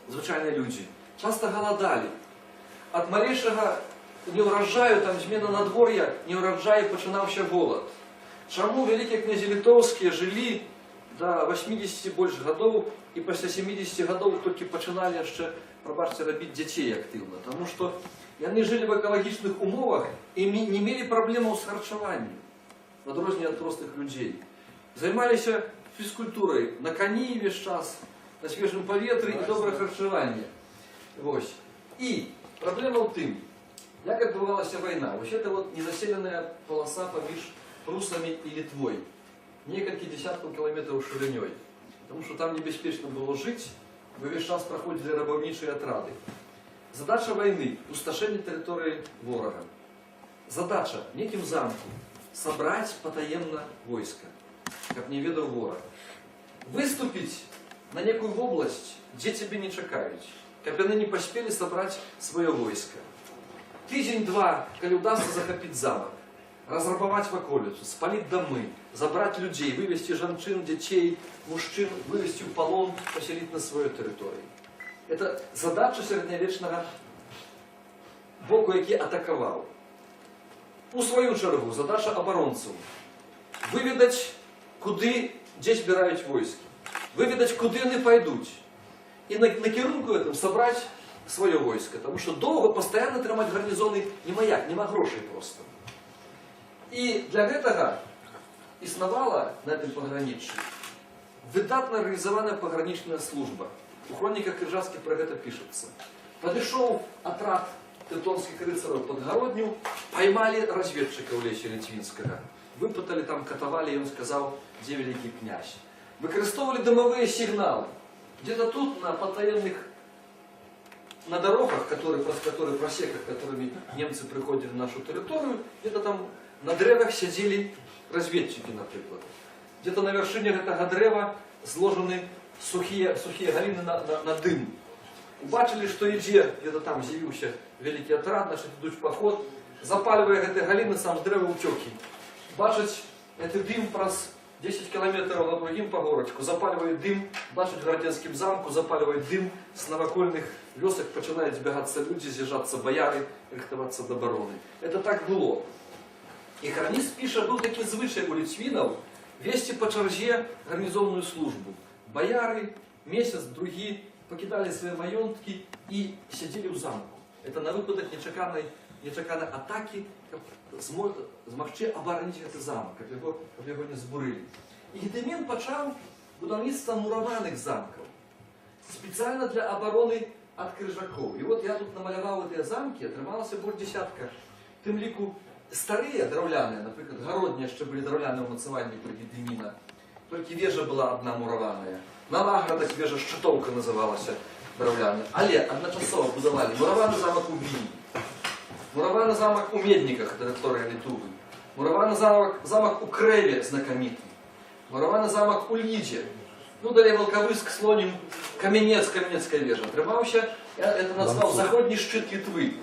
Звычайные люди. Часто голодали. От малейшего неурожаю, там змена надвор'я, неурожаю починався голод. Чому великі князі литовские жили до 80 больше годов, и после 70 годов только починали еще, пробачьте, робить детей активно. Потому что они жили в экологичных умовах и не имели проблем с харчеванием, в отличие от простых людей. Занимались физкультурой на коні весь час, на свежем поветрі и доброе харчевание. Ось. И проблема в тым, як відбувалася война. Ось это вот незаселенная полоса поміж Прусами и Литвой. Несколько десятков километров шириней. Потому что там небезпечно было жить, вы весь час проходили рабовничие отряды. Задача войны – пустошение территории ворога. Задача – неким замку собрать потаемно войско, как не ведал ворог. Выступить на некую область, где тебе не чекают, как они не поспели собрать свое войско. Тыдзень-два, коли удастся захопить замок, разрабовать в околицу, спалить домы, забрать людей, вывести женщин, детей, мужчин, вывести в полон, поселить на своей территории. Это задача середньовечного боку, який атаковал. У свою чергу задача оборонців вивідати, куди, де збирають войски, вивідати, куди вони пойдуть. І на керунку этом собрать своє войско. Тому що довго, постійно тримати гарнізони немає, нема грошей просто. І для этого існувала на этом пограничье видатно организованная пограничная служба. У хрониках Крижавских про это пишется. Подошел отряд тевтонских рыцарей под Городню, поймали разведчика в лесе Литвинского, выпытали, там катовали, и он сказал, где великий князь. Выкористовывали дымовые сигналы. Где-то тут, на потаенных, на дорогах, которые просеках, которыми немцы приходили на нашу территорию, где-то там на древах сидели разведчики, например. Где-то на вершине этого древа сложены сухие галины на дым. Убачили, что иде, где-то там з'явився великий отряд, значит, идут в поход, запаливая эти галины, сам с древа утеки. Бачить этот дым праз 10 километров на другим погорочку, запаливает дым, бачить в Городенским замку, запаливает дым, с навокольных вёсок починают збегаться люди, з'їжджаться бояри, рихтоваться до обороны. Это так было. И хронист пишет, был такой звычай у литвинов вести по чарже гарнизонную службу. Бояры месяц, другие покидали свои маёнтки и сидели в замку. Это на выпадок нечаканной атаки, змогчи оборонить этот замок, как его не збурили. И Гедемін почав будівництво мураваних замков, специально для обороны от крижаков. И вот я тут намалевал эти замки, отрималося больше десятка. Тим ліку старые древляные, например, городні, ще були древляні умацування при Гедеміна, только вежа была одна мураваная. На наградах вежа Щитовка называлась древляная. Але одночасово будовали мураваний замок у Вільні, мураваний замок у Медниках, територія Литвы, мураваний замок у Креве знакомитый, мураваний замок у Лиде, ну далее Волковыск, Слоним, Каменецкая вежа. Тримався, я это назвал заходний щит Литвы.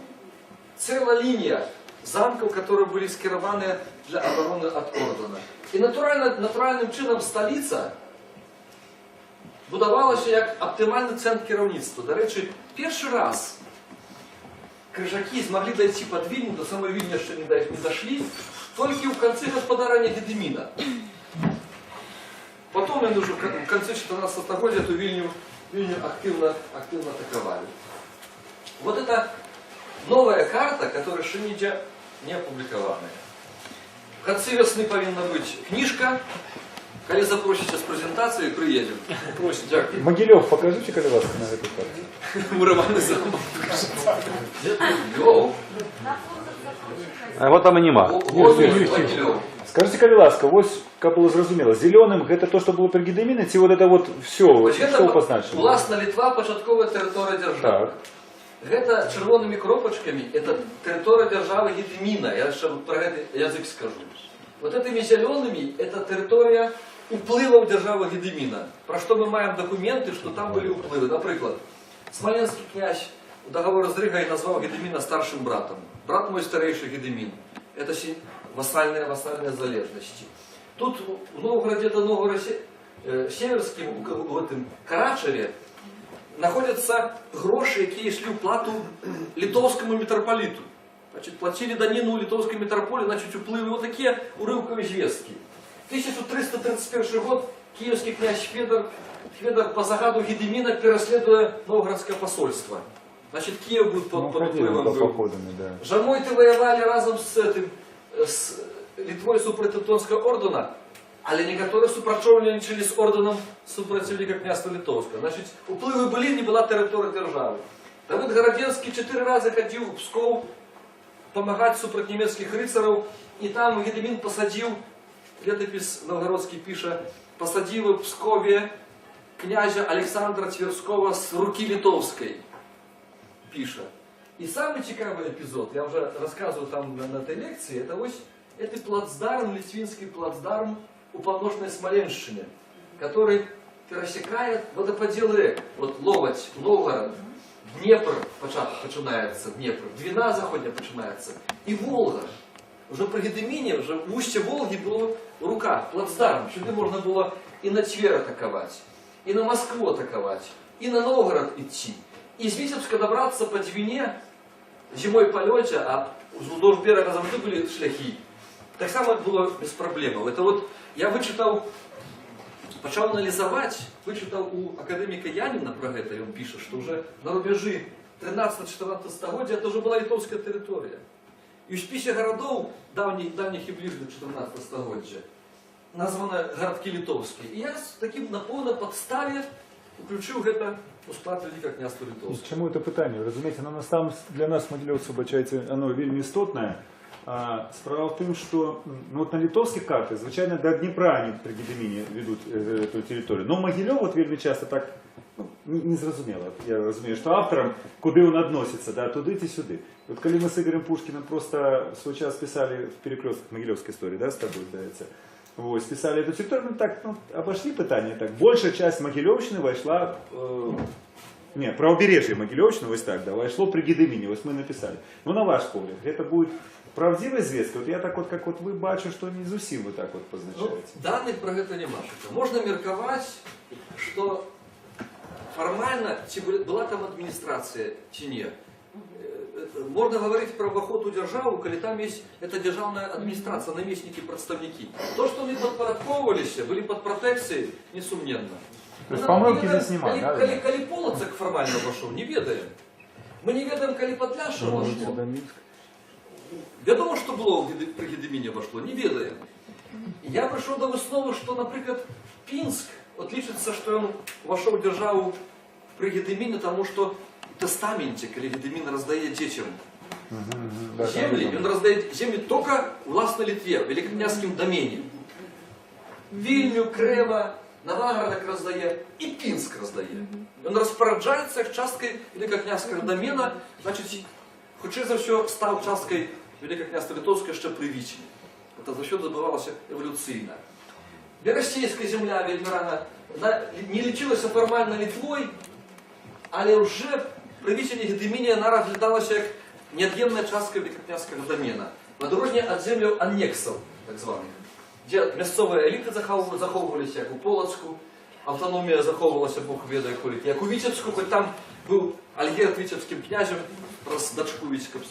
Целая линия замков, которые были скерованы для обороны от ордена. И натуральным чином столица будувалася як оптимальний центр керівництва. До речі, перший раз крижаки смогли дойти под Вильню, до самой Вильни еще не дошли, только в конце господарения Гедемина. Потом они уже в конце 14 столетия эту Вильню активно атаковали. Вот это новая карта, которая еще не опубликованная. В конце весны повинна быть книжка. Коли запросите с презентацией, приедем. Просите. Могилев, покажите, коли ласка, на этой карте. Мураваний замок. А вот там и нема. Скажите, коли ласка, вот как было зрозумело, зеленым это то, что было при Гедеміне, ці вот это вот все, что позначено? Власна Литва, початкова територія держави. Так. Это червоними кропочками, это территория державы Гедемина. Я еще про этот язык скажу. Вот этими зелеными, это территория уплывов державы Гедемина. Про что мы маем документы, что там были уплывы. Например, Смоленский князь договор с Ригой назвал Гедемина старшим братом. Брат мой старейший Гедемин. Это вассальная залежность. Тут в Новгороде, это Новгороде Северским, в этом Карачеве, находятся гроши, які йшли в плату литовскому митрополиту. Значит, платили данину литовской митрополии, значит, уплыли вот такие урывковые звездки. 1331 год киевский князь Федор по загаду Гедемина переследуя Новгородское посольство. Значит, Киев будет под уплывом. Жамой ты воевали разом с Литвой супротив Тевтонского ордена, але некоторые супрацоўнічалі з орденом супротив Великого княства Литовского. Значит, уплывы были, не была территория державы. Давид Городенский 4 раза ходил в Псков помогать супротив немецких рыцарей, и там Гедемин посадил, летопись новгородский пишет, посадил в Пскове князя Александра Тверского с руки литовской, пишет. И самый цікавый эпизод, я уже рассказывал там на этой лекции, это вот этот плацдарм, литвинский плацдарм у подножной Смоленщине, который пересекает водоподел рек. Вот Ловать, Новгород, Днепр починается, Днепр, Двина заходня починается, и Волга. Уже при Гедемине, уже в устье Волги было в руках плацдарм, сюда можно было и на Тверь атаковать, и на Москву атаковать, и на Новгород идти. И из Витебска добраться по Двине зимой по лёте, а вздовж берега завжди были шляхи. Так само было без проблем. Это вот я почав анализовать, вычитал у академика Янина про это, и он пишет, что уже на рубежи 13-14 столетия это уже была литовская территория. И в списке городов давних и ближних 14 столетия названы городки литовские. И я с таким на повній подставі включив это у склад Великого княства Литовского. Чому це питання? Розумієте, для нас, могилевців, бачається, оно вельми істотне. Справа в том, что ну, вот на литовских картах, звичайно, до Днепра они при Гедемине ведут эту территорию. Но Могилев вот вельми часто так ну, не зрозуміло. Я розумію, що авторам, куди він відноситься, да, туди і сюди. От коли ми з Ігорем Пушкіним просто в свой час писали в перекрестках Могилевской истории, да, с тобой, здається, вот, списали эту территорию, мы так, ну, обошли питание так. Большая часть Могилевщины вошла, не, правобережье Могилевщины, вот так, да, вошло при Гедемине, вот мы написали. Ну, на ваш погляд, это будет правдивая звестка? Вот я так вот, как вот вы бачу, что не зусім вы так вот позначаете. Ну, данных про это нема. Можно мерковать, что формально, ці была там администрация, чи не. Можно говорить про охоту у державу, коли там есть эта державная администрация, наместники, представники. То, что они подпорядковывались, были под протекцией, несомненно. То есть помылки здесь нема, да? Коли Полоцк формально вошел, не ведаем. Мы не ведаем, коли Подляша вошло. Вядомо, что было при Гедемине вошло, не ведаем. Я пришел до высновы, что, например, Пинск отличится, что он вошел в державу при Гедемине, потому что в тестаменте, когда Гедемин раздает детям земли, он раздает земли только властной Литве, в великокняжском домене. Вильню, Крева, Новогородок раздает и Пинск раздает. Он распоряджается часткой великокняжского домена, значит, хоча за все стал часткой Великокняжество-Литовское ще при Вічні. Это за счет забывалось эволюционно. Берестейская земля вельми рано не лечилась формально Литвой, але уже при Вічні Гедемині она разглядалась как неотъемная частка великокняжского домена. На дорожне от землю аннексов, так званых, где мясцовые элиты заховывались, как у Полоцку, автономия заховывалась, Бог ведает, как у Витебску, хоть там был Альгерд витебским князем, раз дочку витебского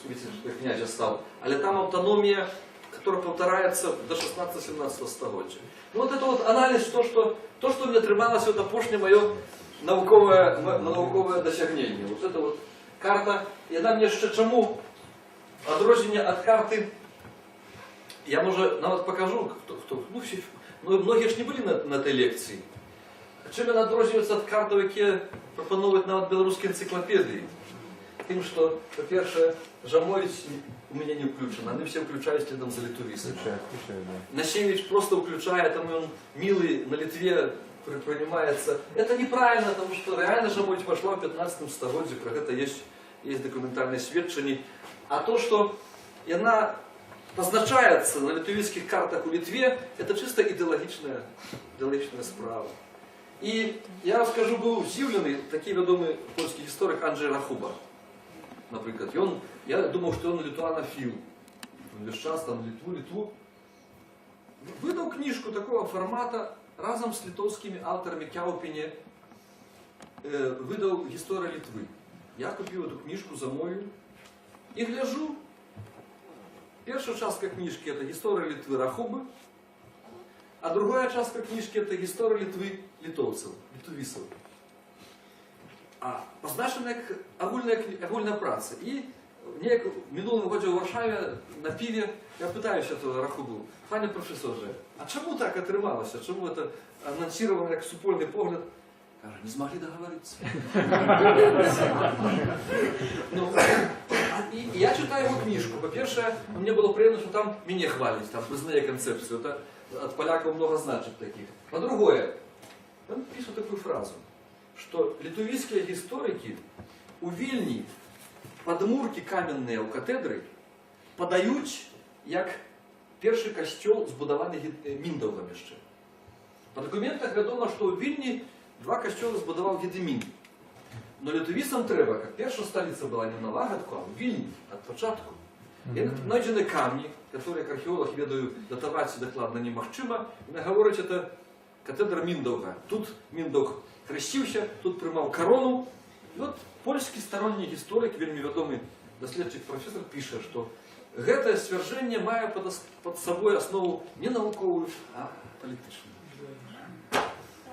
князя стал, але там автономия, которая повторяется до 16-17 столетия. Ну вот это вот анализ, то, что мне трималось, это пошне мое науковое досягнение. Вот это вот карта, и она мне ще чему отрождение от карты, я може навіть покажу, ну многие ж не были на этой лекции. Чим він відрізняється від карти, які пропонують навіть білоруські енциклопедії? Тим, що, по-перше, Жамович у меня не включен, они все включают следом за литовисом. Насевич просто включает, там он милый на Литве принимается. Это неправильно, потому что реально Жамович пошла в 15 столетии, про это есть документальные сведчения. А то, что она позначается на литовских картах у Литве, это чисто идеологичная справа. И я вам скажу, был удивленный такий відомий польський історик Анджей Рахуба, наприклад. И я думал, что он литуанофил. Он весь час там Литву. Выдал книжку такого формата, разом с литовскими авторами Кяупине выдал «История Литвы». Я купил эту книжку за мою и гляжу. Первая частка книжки это «История Литвы» Рахубы, а другая частка книжки это «История Литвы» литовцев, литовисов. А позначена як агульна праця. І в минулому годі у Варшаві на піві я питаюся того Рахубу: пане професоре, а чому так отрималося? Чому це анонсировано як супольний погляд? Каже, не змогли договоритися. І я читаю його книжку. По-перше, мені було приємно, що там мене хвалять, там признає концепцію. Це от поляков много значит таких. По-другое, он пишет такую фразу, что литовские историки у Вильни подмурки каменные у катедры подают як перший костел, збудований Міндовгами ще. По документах відомо, що у Вільні два костела збудував Гедемін. Но литовісам треба, як перша столиця була не в Новогородку, а в Вільні, від початку. І знайдені камні, які, як археолог, ведаю, датувати докладно немагчимо, і говорять, це катедра Міндовга. Тут Міндовг хрестився, тут приймав корону. І от польський сторонній історик, вельми відомий дослідчик професор, пише, що гэта свержение мае под собой основу не науковую, а політичну.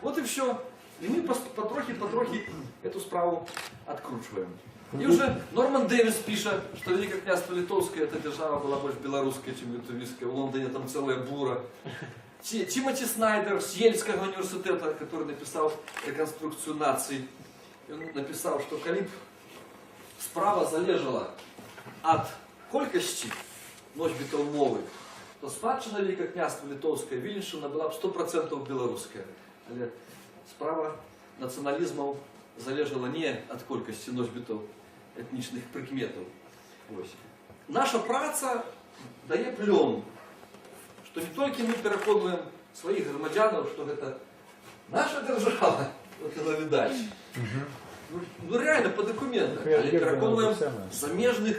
Вот и все. И мы потрохи эту справу откручиваем. И уже Норман Дэвис пишет, что Великое княжество Литовское, эта держава была больше белорусская, чем литовская. В Лондоне там целая бура. Тимоти Снайдер с Ельского университета, который написал «Реконструкцию наций», он написал, что коли б справа залежала от колькости носьбітаў мовы, то спадчына Великакняства Літоўскае, Віленшчына была б 100% беларуская. Але справа нацыяналізмаў залежала не ад колькасці носьбітаў этнічных прыкметаў. Наша праца дае плён, што не толькі мы пераконваем сваіх грамадзянаў, што гэта наша дзяржава, это відаць. Ну реально по документам, але пераконваем замежных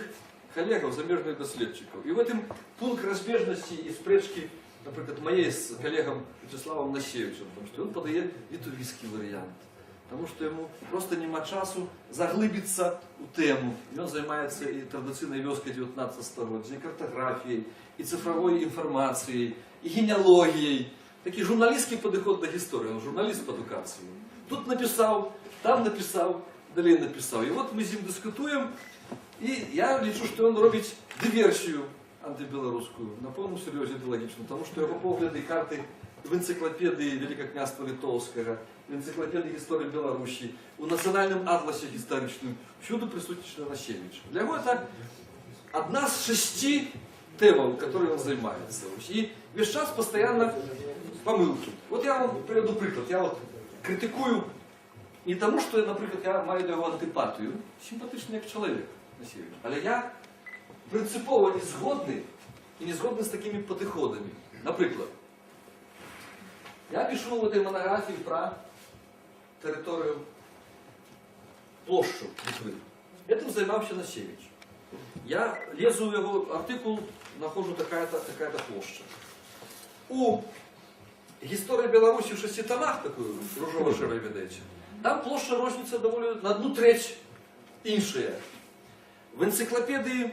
коллегаў, замежных даследчыкаў. І в этом пункт разбежнасці і спрэчкі, напрыклад, моей з калегам Вячеславом Насевичем, потому что он подае літувійскі варыянт. Потому что ему просто няма часу заглыбіцца у тему. І он займаецца і традыцыйнай вёскай 19 стагоддзя, і картаграфіяй, і цифровой інфармацыяй, і генеалогіяй. Такі журналістскі падыход да гісторыі, он журналіст па адукацыі. Тут написал, там написал, далее написал. И вот мы с ним дискутуем, и я лечу, что он робит диверсию антибелорусскую, на полном серьезе идеологичную, потому что его погляды и карты в энциклопедии Великокняства Литовского, в энциклопедии истории Беларуси, в национальном атласе историческом, всюду присутствует Насевич. Для него это одна из 6 тем, которыми он занимается. И весь час постоянно помылки. Вот я вам приведу приклад. Я вот критикую не тому, що, наприклад, я маю до його антипатію, симпатичний як чоловік, Насевич, але я принципово не згодний і не згодний з такими підходами. Наприклад, я пишу в цій монографії про територію, площу Литви. Этим займався Насевич. Я лезу в його артикул, нахожу такая-то площа. У «История Беларуси» в 6 томах, такую ружово-широй видаете, там площа розница довольно на 1/3 іншая. В энциклопедии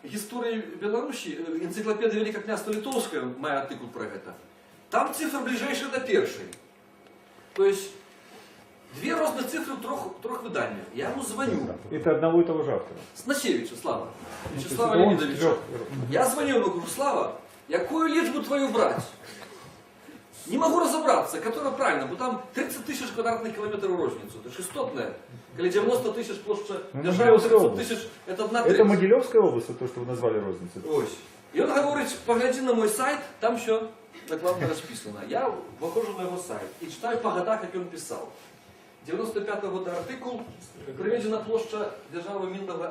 «Истории Беларуси», энциклопедия Великокняства Литовского, мой артикул про это, там цифра ближайшая до першей. То есть, 2 разные цифры в трех выданиях. Я ему звоню. Это одного и того же автора? С Насевича, Слава. Вячеслава Леонидовича. Я звоню ему, говорю, Слава, какую личбу твою брать? Не могу разобраться, которая правильно, потому там 30 тысяч квадратных километров розницу. Это шестотная. Или 90 тысяч площадь державы, 30 тысяч, это 1/3. Это Могилевская область, то, что вы назвали розницей? Ось. И он говорит, погляди на мой сайт, там все докладно расписано. Я выхожу на его сайт и читаю по годах, как он писал. 95-го года артикул, приведена площадь державы Миндова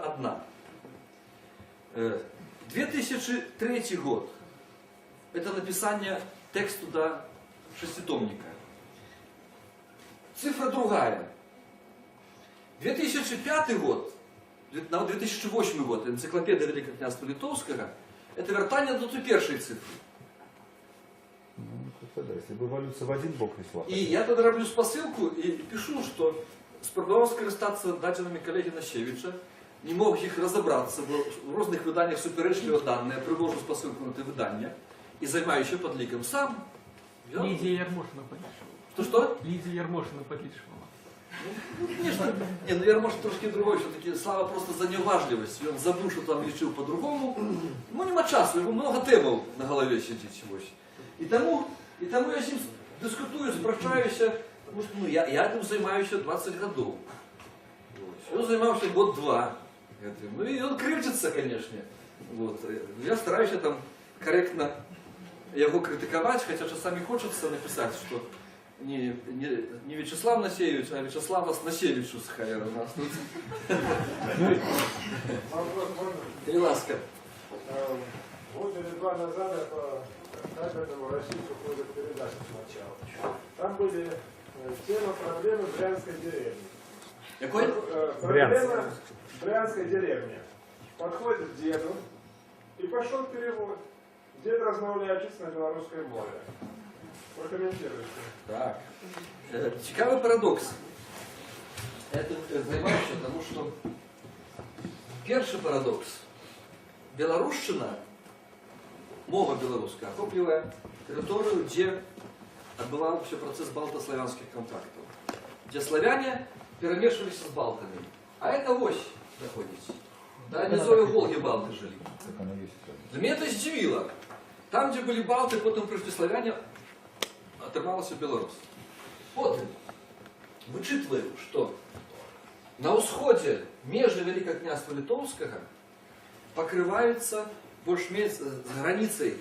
1. 2003 год. Это написание тексту до шеститомника. Цифра другая. 2005 год, на 2008 год, энциклопедия Великокняства Литовского, это вертание до той першей цифры. Ну, да, если бы эволюция в один бок несла. И я тогда роблю посылку и пишу, что спробовал скористаться даденными коллеги Насевича, не мог их разобраться, в разных выданиях суперечливо данные, привожу посылку на те видання и займаю еще подликом сам. Лидия Ярмошина подписывала. Что? Лидия Ярмошина подписывала. Ну, конечно. Не, ну Ярмошин трошки другой, все-таки Слава просто за неважливость. Он забыл, что там лечил по-другому. Ну, нема часу, его много темов на голове сидит чогось. И тому я с ним дискутую, спрашиваюсь, потому что ну, я этим занимаюсь 20 годов. Он занимался год-два. Ну и он кривдится, конечно. Вот. Я стараюсь там корректно его критиковать, хотя часами хочется написать, что не Вячеслав Насевич, а Вячеслава с Насевичу с хайра. И ласка. Год или 2 назад я по кабельному российскому ходу передачи смотрел. Там были тема проблемы Брянской деревни. Какой? Проблема Брянской деревни. Подходит к деду и пошел перевод. Дед размовляючись на белорусской мове. Прокомментируйте. Так. Цікавий парадокс. Это займаюся, тому що перший парадокс. Белорусщина, мова белорусская, охоплює територію, де відбувався процес балто-славянських контактів. Де славяне перемешивались з балтами. А это ось находится. Да, низовье Волги балты жили. Для меня это удивило. Там, где были балты, потом пришли славяне, оторвался Беларусь. Вот, вычитываем, что на усходе межи Великокняства Литовского покрываются больш-менш з граніцай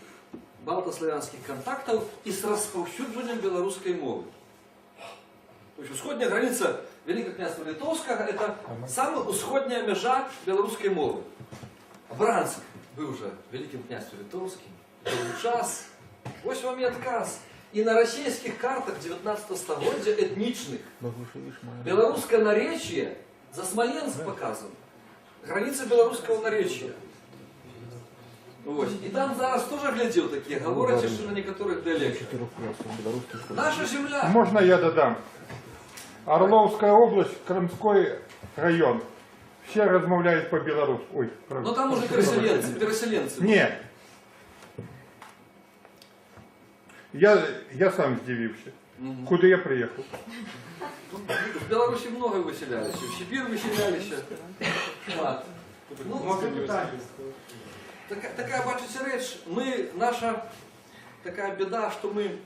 балтаславянскіх кантактаў і з распаўсюджаннем беларускай мовы. То есть усходняя граница Великого княства Литовского – это самая усходняя межа белорусской мовы. Бранск был уже Великим княством Литовским, был час, вот вам и отказ. И на российских картах 19 столетия этничных белорусское наречие за Смоленск показано. Граница белорусского наречия. Вот. И там зараз тоже глядел такие говорят на некоторых диалектах. Наша земля. Можно я додам? Орловская область, Крымской район. Все размовляют по-белорусски. Ой, но там уже переселенцы. Нет. Я сам удивился. Куда я приехал? В Беларуси много выселялись, в Сибирь выселялись. Ну, такая, бачите, речь, наша такая беда, что мы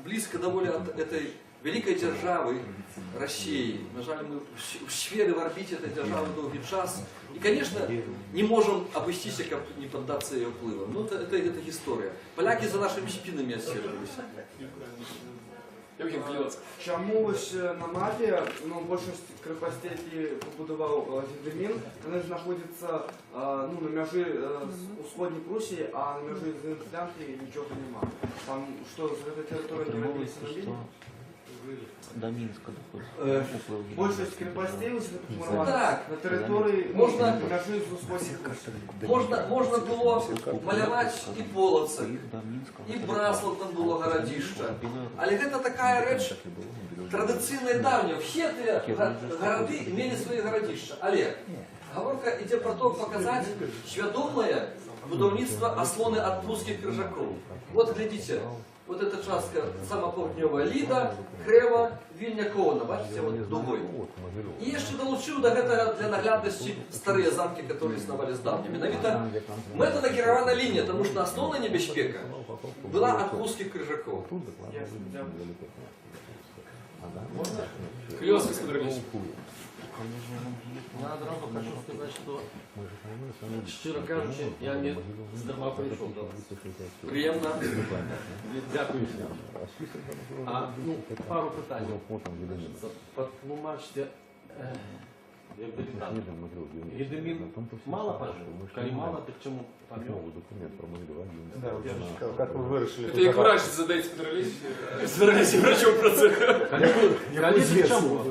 близко довольно от этой великой державы России. На жаль, мы в сфере в орбите этой державы долгий час. И, конечно, не можем обойтись, как не поддаться ее впливам. Ну, это история. Поляки за нашими спинами отсиживались. Чому ось на мапі, більшість крепостей, які побудував Гедемін, вони знаходяться на межі з Усходньої Прусії, а на межі з Фінляндії нічого немає. Там що, з цієї території не робиться на лінії? До Минска Більшість крепостей ось Так, на території можна, межі з Усходньої Прусії. Можна було малювати і Полоцк, і Браслав там було городище. Але це така реч традиційна і давня. Всі ці городи мали свої городища. Але говорка йде про те, показати свідоме будівництво ослони від прусських крижаків. От глядите. Вот эта частка, сама поўднёвая Ліда, Крэва, Вільня, Ковна, бачите, вот дугой. И еще долучил до этого для наглядности старые замки, которые основали здавна. Менавіта мэтанакіравана линия, потому что основная небяспека была от прусских крыжаков. Клёвский смотрелись. Я одразу хочу сказати, що, щиро кажучи, я не здарма прийшов до вас. Приємно. Дякую. Пару питань. Потлумачте, Гедемін мало пожив? Коли мало, так чому помер? Как вы вырашили? Это як врач задаете, собирались врачом процесса. Коли чому?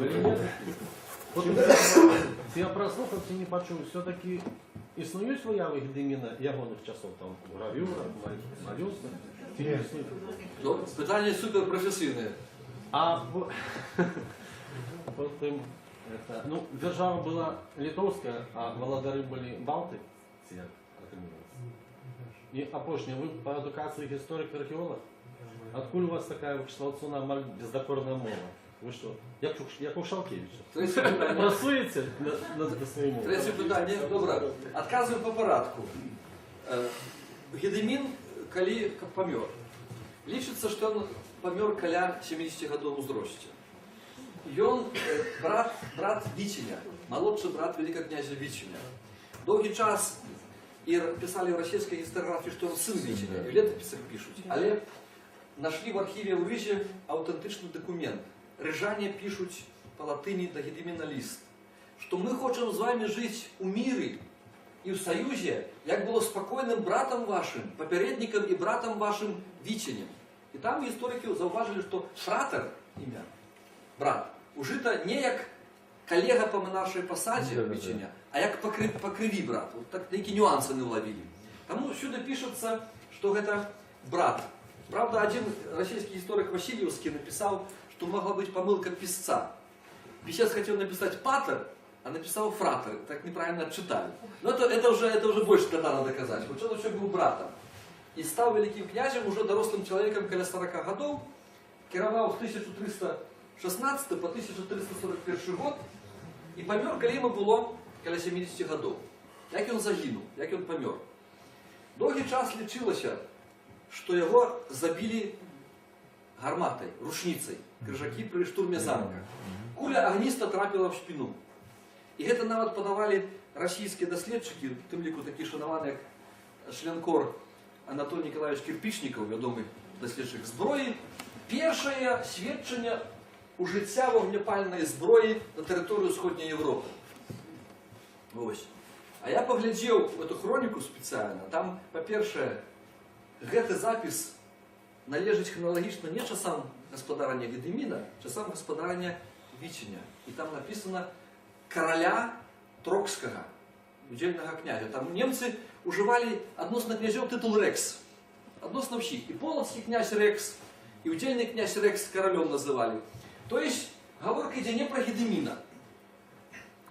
Я прослухав, не почув, все-таки існують вияви Гедеміна ягоних часов, там, гравюра, малюнка? Питання суперпрофесійне. А потім, держава була литовська, а володарі були балти, і опошні, ви по едукації історик-археолог? Откуда у вас така вычисловательная бездокорная мова? Ви що, як у Шалкевича? Працюєте над своїм мовою? Третє питання. Добре. Отказую по порядку. Гедемін, коли помер. Лічиться, що він помер каля 70 годов узросте. І він брат Вітіня, молодший брат великого князя Вітіня. Довгий час і писали в російській історіографії, що він син Вітіня, і в летописах пишуть. Але знайшли в архіві у Рижі автентичний документ. Рижане пишуть по латині до Гедеміна лист, що ми хочемо з вами жити у мірі і в союзі, як було спокійним братом вашим, попередником і братом вашим Вітінем. І там історики зауважили, що фратер, ім'я, брат, ужито не як колега по монаршій посаді Вітіня, а як по криві брат. Вот так такі нюанси не вловили. Тому сюди пишеться, що це брат. Правда, один російський історик Васильевский написал, что могла быть помылка писца. Писец хотел написать «патер», а написал «фратер». Так неправильно отчитали. Но это уже больше тогда надо доказать. Вот он еще был братом. И стал великим князем, уже дорослым человеком, около 40 годов. Кировал с 1316 по 1341 год. И помер, коли ему было около 70 годов. Як он загинул, як он помер. Довгий час лечилося, что его забили гарматой, рушницей. Крыжаки при штурме замка. Куля огниста трапила в спину. І це навіть подавали російські дослідчики, тим ліку такі шановані, як членкор Анатолій Ніколаєвич Кирпичников, відомий дослідчик зброї, перше свідчення ужиття вогнепальної зброї на територію Сходньої Європи. Ось. А я поглядів в эту хроніку спеціально, там, по-перше, гэты запис належить хронологічно не часам господарення Гедеміна, часам господарення Вічення. І там написано «короля Трокского», удельного князя. Там немцы уживали относно князёв титул Рекс. Относно всіх. І полоцкий князь Рекс, і удельный князь Рекс королем называли. То есть, говорка идет не про Гедемина.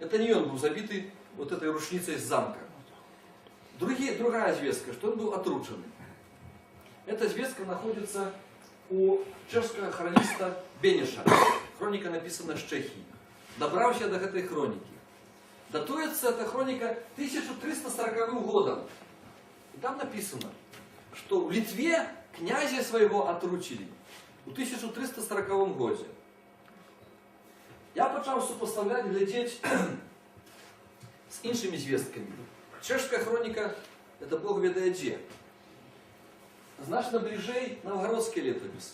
Это не он был забитый вот этой рушницей из замка. Другая известка, что он был отрученный. Эта известка находится у чешского хрониста Бениша. Хроника написана с Чехии. Добравшись до этой хроники. Датуется эта хроника 1340 годом. И там написано, что в Литве князя своего отручили в 1340 году. Я почав сопоставлять, глядеть с іншими звестками. Чешская хроника – это Бог ведает где. Значно ближей новгородские летописи.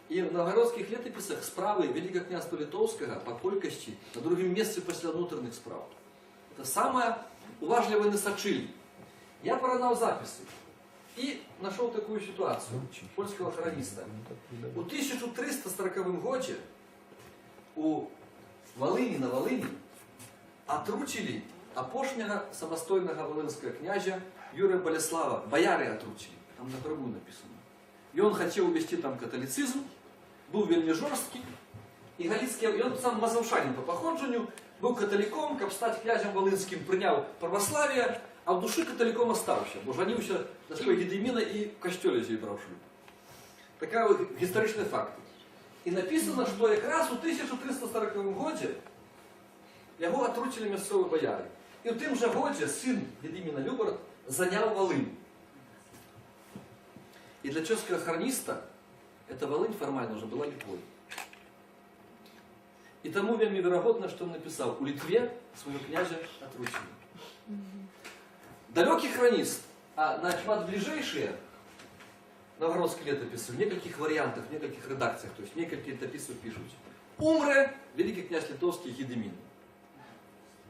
И в новгородских летописах справы Великого княжества Литовского по колькости на другом месте после внутренних справ. Это самое уважливое не сочили. Я поравнал записи и нашел такую ситуацию польского хрониста. У 1340 году у Волыни на Волыни отручили опошнего самостойного волынского князя Юрия Болеслава. Бояре отручили. Там на гробу написано. И он хотел увести там католицизм, был вельми жорсткий. И Галицкий, и он сам мазовшанин по походжению, был католиком, как стать князем волынским, принял православие, а в души католиком остався, бо женився на своей Гедемина и в костеле зібрав шлюб. Така історичний факт. І написано, що якраз у 1340 году його отручили місцеві бояри. І в тим же годі син Гедеміна Любард зайняв Волынь. И для чешского хрониста эта Волынь формально уже была Литвой. И тому вельми вероятно, что он написал: у Литве своего князя отручили. Далекий хронист, а на ближайшие новгородские летописи в нескольких вариантах, в нескольких редакциях, то есть несколько летописцев пишут: умре великий князь литовский Гедемин.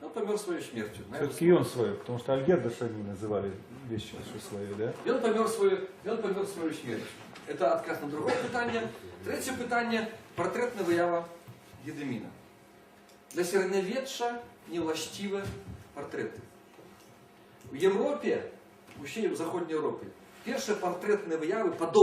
Он помер своей смертью. Все-таки он свою, потому что Альгерда они называли вещи свою, да? И он помер свою смертью. Это отказ на другое питание. Третье питание – портретная выява Гедемина. Для середньовіччя невластиві портреты. В Европе, в Західній Європі, перші портретні вияви подобні